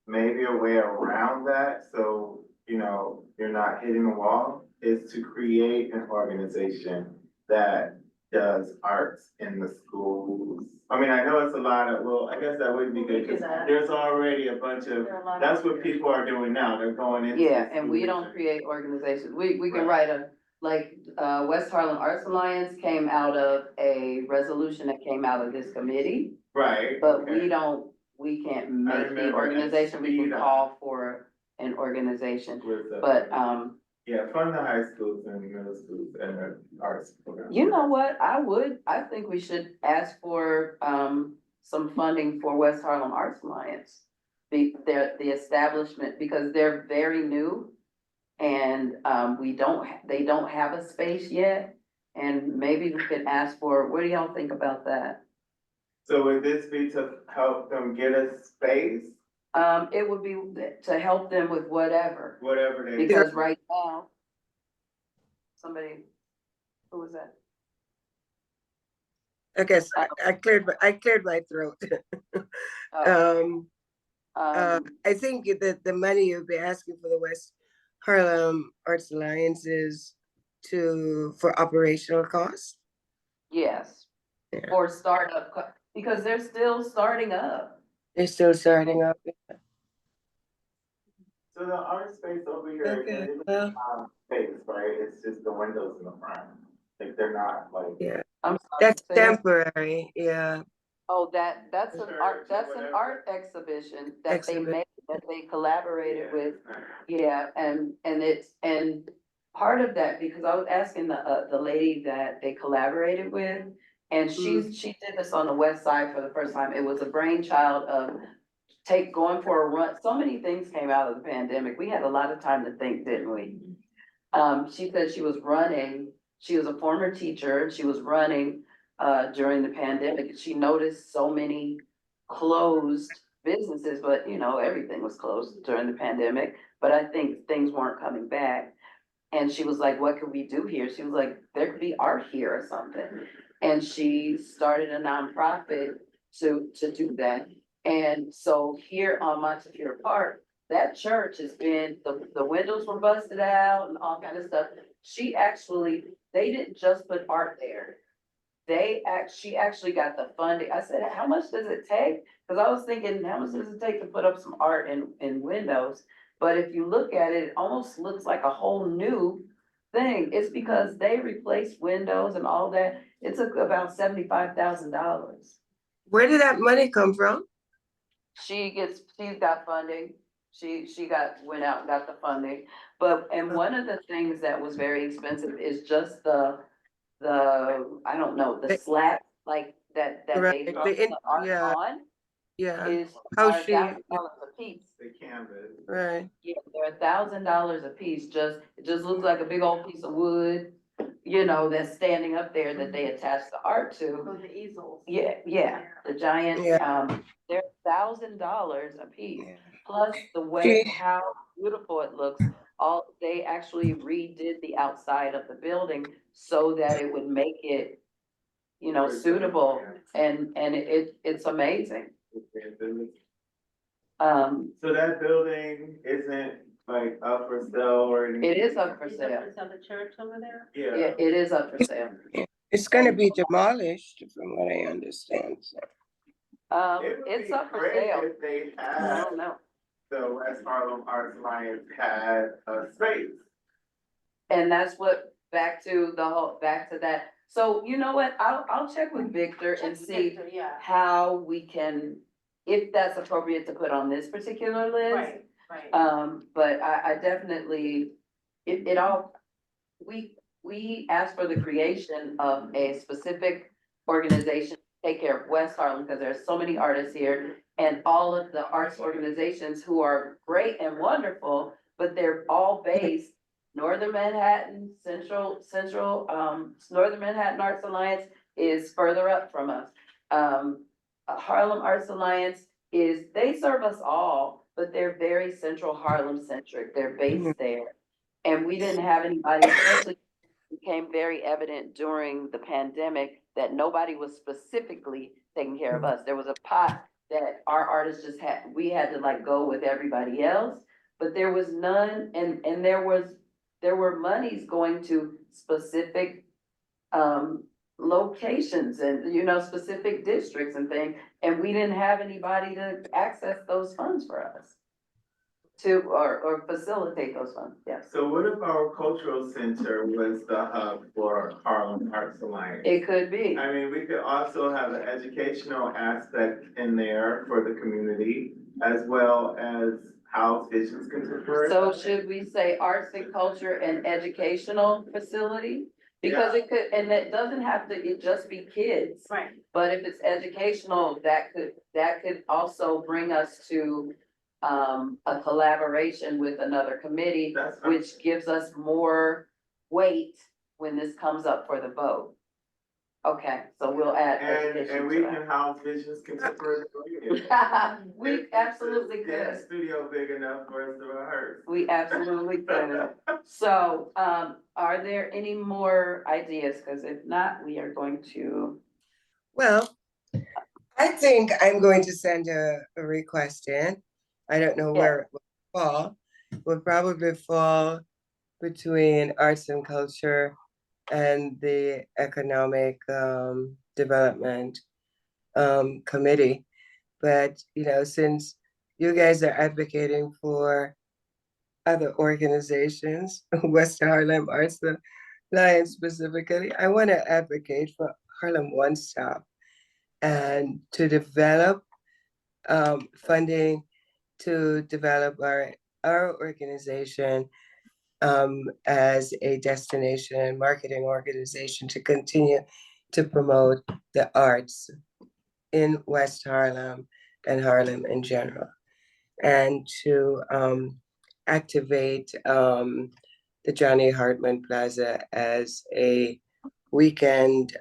maybe a way around that, so, you know, you're not hitting the wall, is to create an organization that does arts in the schools. I mean, I know it's a lot of, well, I guess that would be good, because there's already a bunch of, that's what people are doing now, they're going into. Yeah, and we schools don't create organizations. We can Right. write West Harlem Arts Alliance came out of a resolution that came out of this committee. Right. But okay. we can't make the remember organization, we can SPEED. call for an organization, With the- but, Yeah, fund the high schools and middle schools and the arts programs. you know what, I think we should ask for, some funding for West Harlem Arts Alliance. The establishment, because they're very new, and, they don't have a space yet, and maybe we could ask for, what do y'all think about that? So would this be to help them get a space, It would be to help them with whatever. whatever they? Because right now, who was that? I guess I cleared my throat. Oh, I think that the money you'll be asking for the West Harlem Arts Alliance is for operational costs. yes, Yeah. for startup, because they're still starting up. They're still starting up. So the art space over here, Okay, it well, space, right? It's just the windows in the front. Like they're not like. yeah, I'm sorry, that's say that. temporary, yeah. Oh, that's an Sure, art, that's an whatever. art exhibition that they Exhibit. made, that they collaborated with. Alright. Yeah, and part of that, because I was asking the lady that they collaborated with, and she did this on the west side for the first time. It was a brainchild of going for a run. So many things came out of the pandemic. We had a lot of time to think, didn't we? She said she was a former teacher, and she was running, during the pandemic. She noticed so many closed businesses, but you know, everything was closed during the pandemic. But I think things weren't coming back. And she was like, what could we do here? She was like, there could be art here or something. And she started a nonprofit to do that. And so here on Montefiore Park, that church has been, the windows were busted out and all kind of stuff. They didn't just put art there. She actually got the funding. I said, how much does it take? Cause I was thinking, how much does it take to put up some art in windows? But if you look at it, it almost looks like a whole new thing. It's because they replaced windows and all that. It took about $75,000. Where did that money come from? She's got funding. Went out and got the funding. But, and one of the things that was very expensive is just I don't know, the The- slat, like that Right, they hung the art yeah, on yeah. is How are she, $1,000 a piece. The canvas. right, Yeah, they're $1,000 a piece, it just looks like a big old piece of wood, that's standing up there that they attach the art to. Oh, the easels. Yeah, the giant, yeah, they're $1,000 a piece, yeah. plus the way, She, how beautiful it looks. They actually redid the outside of the building so that it would make it, suitable, and it's amazing. So that building isn't like up for sale or anything? It is up for sale. Is that the church over there? Yeah. It is up for sale. it's gonna be demolished, from what I understand, so. It would It's be up for great sale. if they I had, don't know. the West Harlem Arts Alliance had a space. And that's what, back to that. So you know what? I'll check with Victor and see Victor, yeah, how we can, if that's appropriate to put on this particular list. right. But I definitely, it all, we asked for the creation of a specific organization to take care of West Harlem, because there's so many artists here. And all of the arts organizations who are great and wonderful, but they're all based Northern Manhattan, Northern Manhattan Arts Alliance is further up from us. Harlem Arts Alliance they serve us all, but they're very central Harlem centric. They're based there. And we didn't have anybody, especially became very evident during the pandemic that nobody was specifically taking care of us. There was a pot that our artists we had to like go with everybody else, but there was none, and there were monies going to specific locations and, specific districts and things, and we didn't have anybody to access those funds for us or facilitate those funds, yes. So what if our cultural center was the hub for Harlem Arts Alliance? It could be. I mean, we could also have an educational aspect in there for the community, as well as house Visions Contemporary. So should we say arts and culture and educational facility? Because it could, and it doesn't have to just be kids. Right. But if it's educational, that could also bring us to a collaboration with another committee, That's fine. which gives us more weight when this comes up for the vote. Okay, so we'll add education And we to can house Visions Contemporary. that. We absolutely Dance could. studio big enough for us to rehearse. We absolutely could. So, are there any more ideas? Because if not, we are going to. Well, I think I'm going to send a request in. I don't know where it will fall. Will probably fall between arts and culture and the economic development committee. But, since you guys are advocating for other organizations, West Harlem Arts Alliance specifically, I want to advocate for Harlem One Stop and to develop funding to develop our organization as a destination marketing organization to continue to promote the arts in West Harlem and Harlem in general, and to activate the Johnny Hartman Plaza as a weekend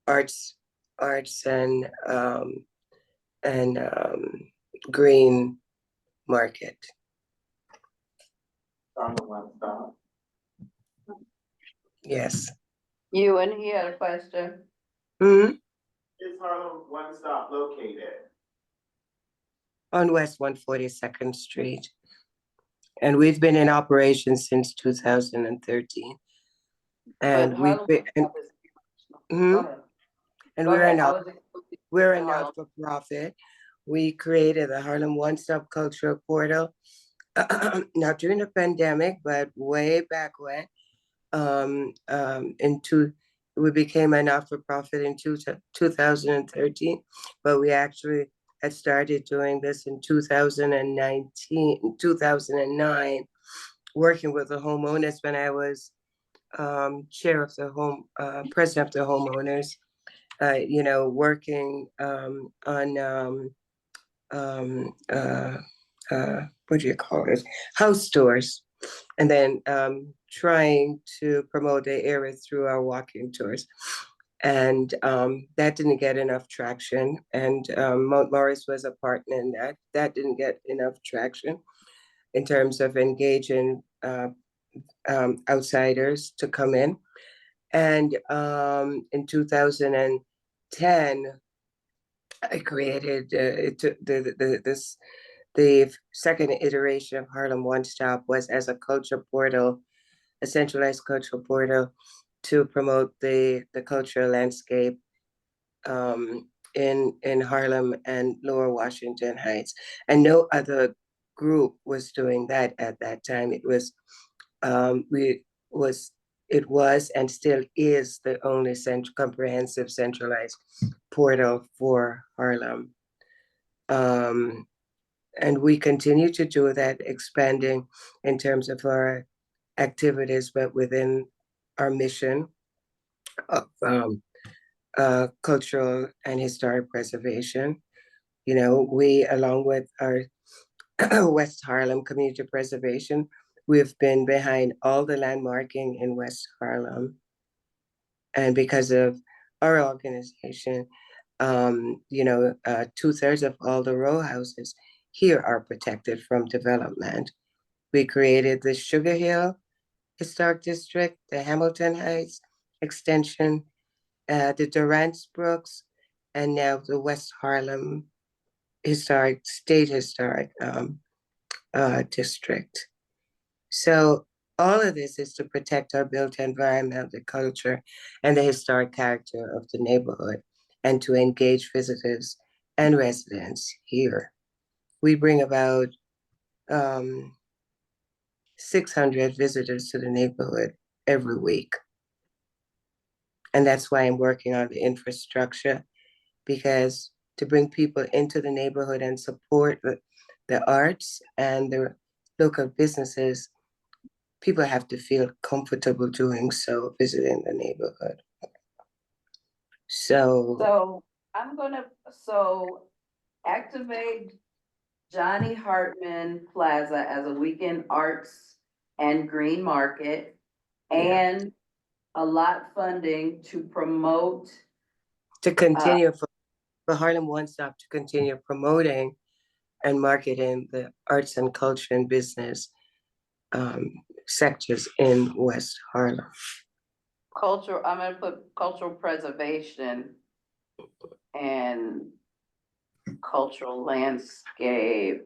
arts and green market. Harlem One Stop. Yes. You and he had a question. Mhm. Is Harlem One Stop located? On West 142nd Street. And we've been in operation since 2013. And we've been, and we're a not-for-profit. We created the Harlem One Stop Cultural Portal, not during the pandemic, but way back when, in we became a not-for-profit in 2013, but we actually had started doing this in 2009, working with the homeowners when I was chair of the president of the homeowners, working on what do you call it? House tours. And then trying to promote the area through our walking tours. And that didn't get enough traction. And Mount Morris was a partner in that. That didn't get enough traction in terms of engaging outsiders to come in. And in 2010, I created the second iteration of Harlem One Stop was as a culture portal, a centralized cultural portal to promote the cultural landscape in Harlem and Lower Washington Heights. And no other group was doing that at that time. It was and still is the only comprehensive centralized portal for Harlem. And we continue to do that, expanding in terms of our activities, but within our mission of cultural and historic preservation. We, along with our West Harlem Community Preservation, we've been behind all the landmarking in West Harlem. And because of our organization, 2/3 of all the row houses here are protected from development. We created the Sugar Hill Historic District, the Hamilton Heights Extension, the Durant's Brooks, and now the West Harlem State Historic District. So all of this is to protect our built environment, the culture, and the historic character of the neighborhood, and to engage visitors and residents here. We bring about 600 visitors to the neighborhood every week. And that's why I'm working on the infrastructure, because to bring people into the neighborhood and support the arts and the local businesses, people have to feel comfortable doing so, visiting the neighborhood. So activate Johnny Hartman Plaza as a weekend arts and green market, and allot funding to promote. To continue for Harlem One Stop to continue promoting and marketing the arts and culture and business sectors in West Harlem. I'm gonna put cultural preservation and cultural landscape.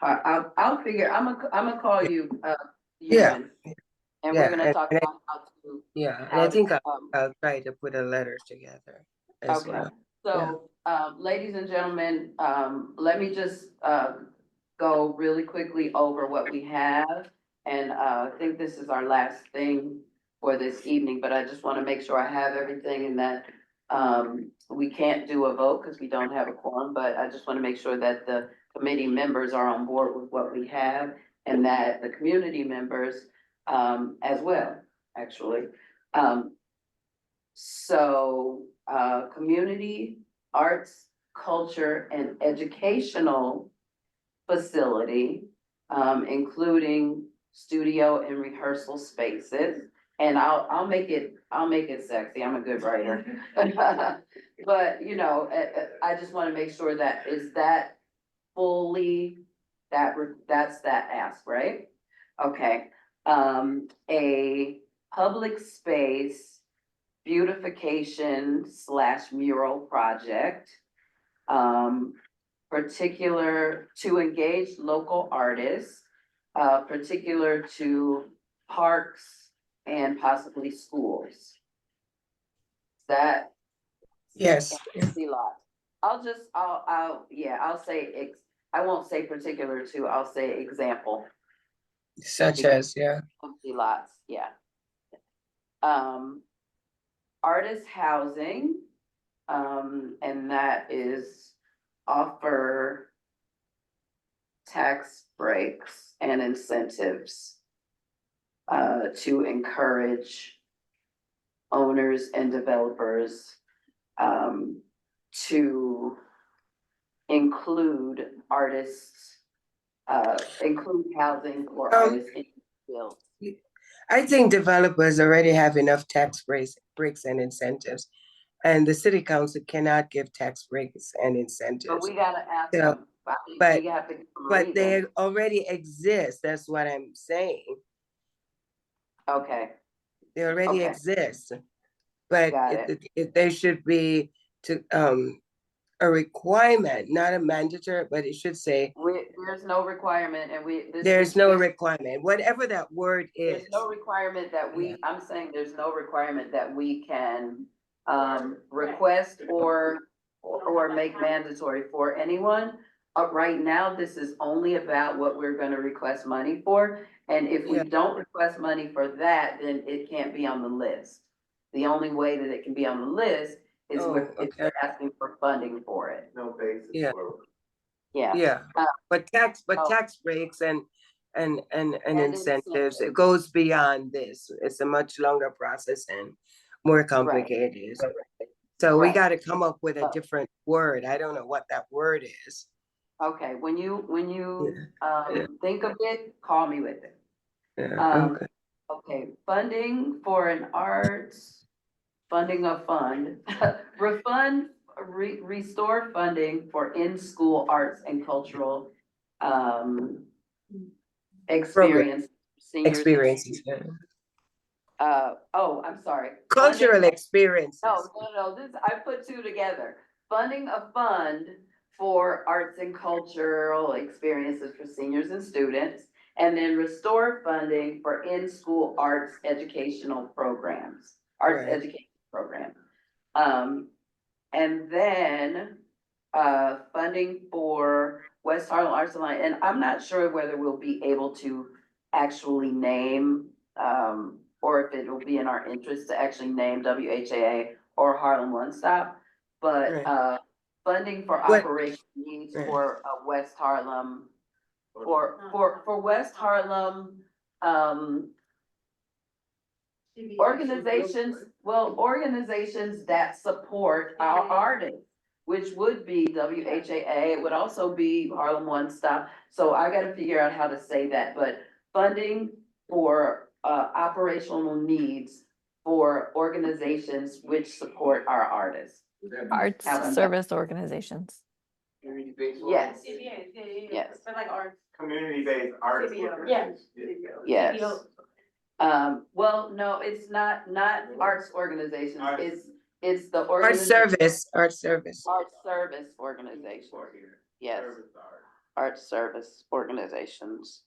I'll figure, I'm gonna call you, Ewan. And we're gonna talk about how to. And I think I'll try to put a letter together as well. So, ladies and gentlemen, let me just, go really quickly over what we have. And, I think this is our last thing for this evening, but I just want to make sure I have everything and that, we can't do a vote because we don't have a quorum, but I just want to make sure that the committee members are on board with what we have and that the community members, as well, actually. Community, arts, culture, and educational facility, including studio and rehearsal spaces. And I'll make it sexy. I'm a good writer. But, I just want to make sure that is that fully, that's that ask, right? Okay. A public space beautification / mural project, particular to engage local artists, particular to parks and possibly schools. That. Yes. Empty lot. I'll say, I won't say particular to, I'll say example. Such as, Empty lots, yeah. artist housing, and that is offer tax breaks and incentives to encourage owners and developers to include artists, include housing for artists in build. I think developers already have enough tax breaks and incentives. And the city council cannot give tax breaks and But incentives. we gotta ask So, them, but- we have to give them a But they reason. already exist, that's what I'm saying. Okay, They already Okay. exist. But Got it. they should be a requirement, not a mandatory, but it should say, there's no requirement and there's no requirement, whatever that word is. There's no requirement that we, I'm saying there's no requirement that we can, request or make mandatory for anyone. Right now, this is only about what we're gonna request money for, and if we Yeah. don't request money for that, then it can't be on the list. The only way that it can be on the list is Oh, if we're asking for funding for it. No basis Yeah. for. Yeah. Yeah, but oh. tax breaks and incentives, incentives. it goes beyond this. It's a much longer process and more complicated. So we Right. gotta come up with a different word. I don't know what that word is. Okay, when you Yeah. think of it, call me with it. Yeah, okay. Okay, funding for an arts, funding a fund, restore funding for in-school arts and cultural, experience. Seniors and Experiences, yeah. I'm sorry. Cultural Funding- experiences. No, this, I put two together. Funding a fund for arts and cultural experiences for seniors and students. And then restore funding for in-school arts educational programs, arts Right. education program. And then, funding for West Harlem Arts Alliance, and I'm not sure whether we'll be able to actually name, or if it will be in our interest to actually name WHAA or Harlem One Stop. But, Right. funding for What- operation needs Right. for, West Harlem, for West Harlem, organizations that support our artists, which would be WHAA, it would also be Harlem One Stop. So I gotta figure out how to say that, but funding for, operational needs for organizations which support our artists. Arts How about that? service organizations. Yes. Yes. For like art. Community-based arts. CBO. organizations. Yes. Well, no, it's not arts organizations, it's the Art organization. service. Art service organization, yes, Service art. art service organizations.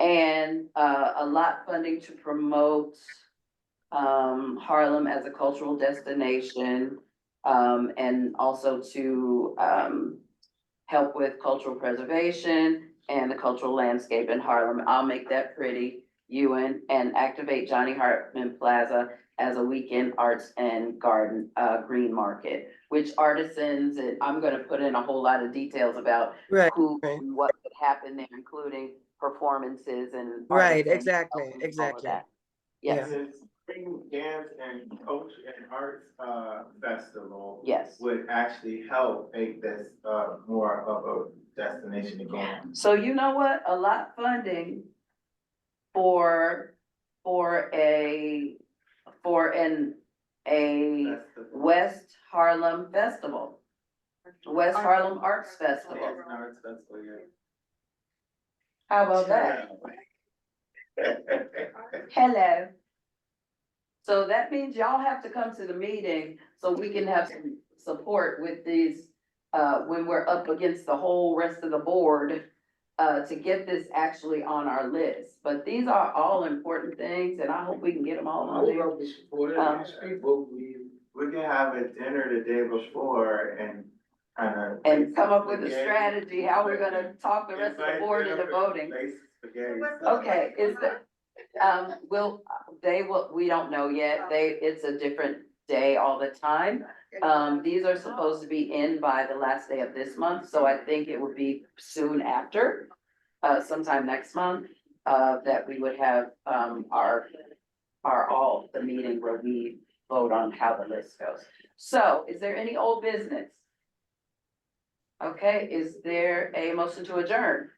And, a lot funding to promote, Harlem as a cultural destination, and also to, help with cultural preservation and the cultural landscape in Harlem. I'll make that pretty, Ewan, and activate Johnny Hartman Plaza as a weekend arts and garden, green market, which artisans, and I'm gonna put in a whole lot of details about Right, who, right. and what could happen there, including performances and. Right, artisans, exactly, all of exactly. that. Yes, The Spring Dance and Culture and Arts Festival. yes. Would actually help make this more of a destination again. So you know what, a lot funding for a West Harlem Festival. West Harlem Arts Festival. Arts Festival, yeah. How about that? Hello. So that means y'all have to come to the meeting so we can have some support with these, when we're up against the whole rest of the board, to get this actually on our list. But these are all important things and I hope we can get them all on there. We can have a dinner the day before and kind of. And come up with a strategy, how we're gonna talk the rest of the board into voting. Okay, we don't know yet. It's a different day all the time. These are supposed to be in by the last day of this month, so I think it would be soon after, sometime next month, that we would have, the meeting where we vote on how the list goes. So is there any old business? Okay, is there a motion to adjourn?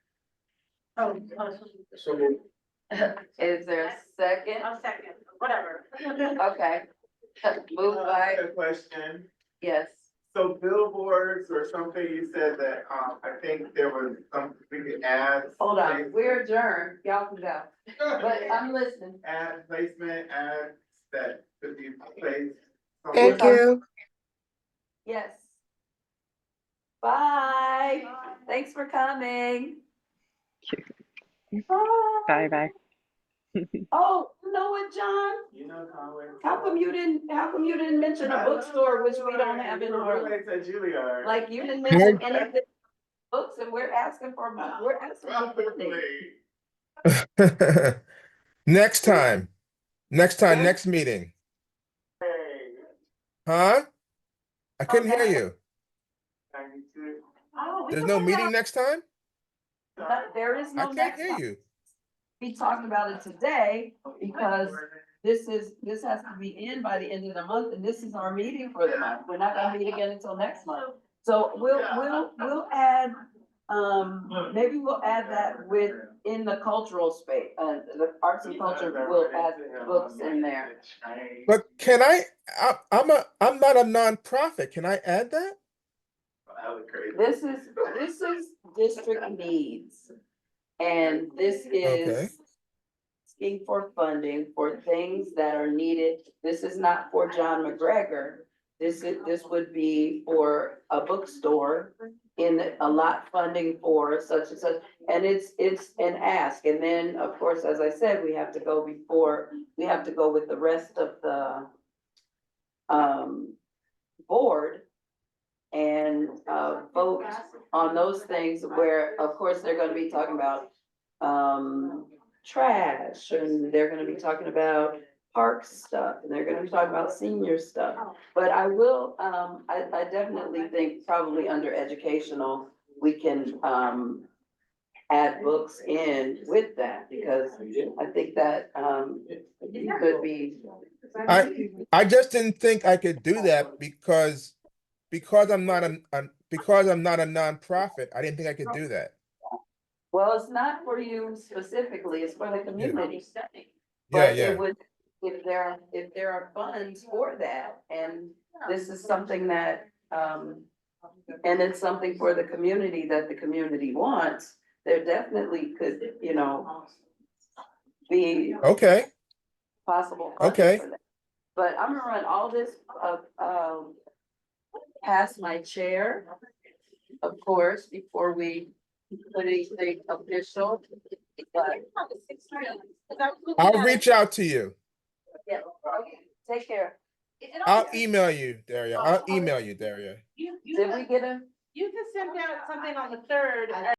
Oh, So Is there a second? a second, whatever. Okay. Moved by, A question. yes. So billboards or something, you said that, I think there was some, we could add. Hold on, we're adjourned. Y'all can go. But I'm listening. Add placement, ads that could be placed. Thank somewhere. you. Yes. Bye. Thanks for coming. Bye bye. Oh, you know what, John? You know Conway. How come you didn't mention a bookstore, which we don't have in Harlem? Roommates at Juilliard. Like, you didn't mention anything, books, and we're asking for funding. Probably. Next time, Hey. next meeting. Huh? I couldn't hear Okay. you. Oh, we There's can no put meeting that- next time? But there is I no can't next hear time. you. We talked about it today because this has to be in by the end of the month, and this is our meeting for the month. We're not gonna meet again until next month. So we'll add, maybe we'll add that in the cultural space, the arts and culture, we'll add books in there. But can I'm not a nonprofit. Can I add that? This is district needs. And this Okay. is asking for funding for things that are needed. This is not for John McGregor. This would be for a bookstore in a lot funding for such and such. And it's an ask. And then, of course, as I said, we have to go with the rest of the board and vote on those things where, of course, they're gonna be talking about trash, and they're gonna be talking about park stuff, and they're gonna be talking about senior stuff. But I will, I definitely think probably under educational, we can add books in with that, because I think that it could be. I just didn't think I could do that because I'm not because I'm not a nonprofit. I didn't think I could do that. Well, it's not for you specifically, it's for the community. Yeah, But yeah. it would, if there are funds for that, and this is something that, and it's something for the community that the community wants, there definitely could, be Okay. possible funding Okay. for that. But I'm gonna run all this, past my chair, of course, before we put anything official. But I'll reach out to you. yeah, okay, take care. I'll email you, Daria. I'll email you, Daria. You Did we get a? can send out something on the 3rd.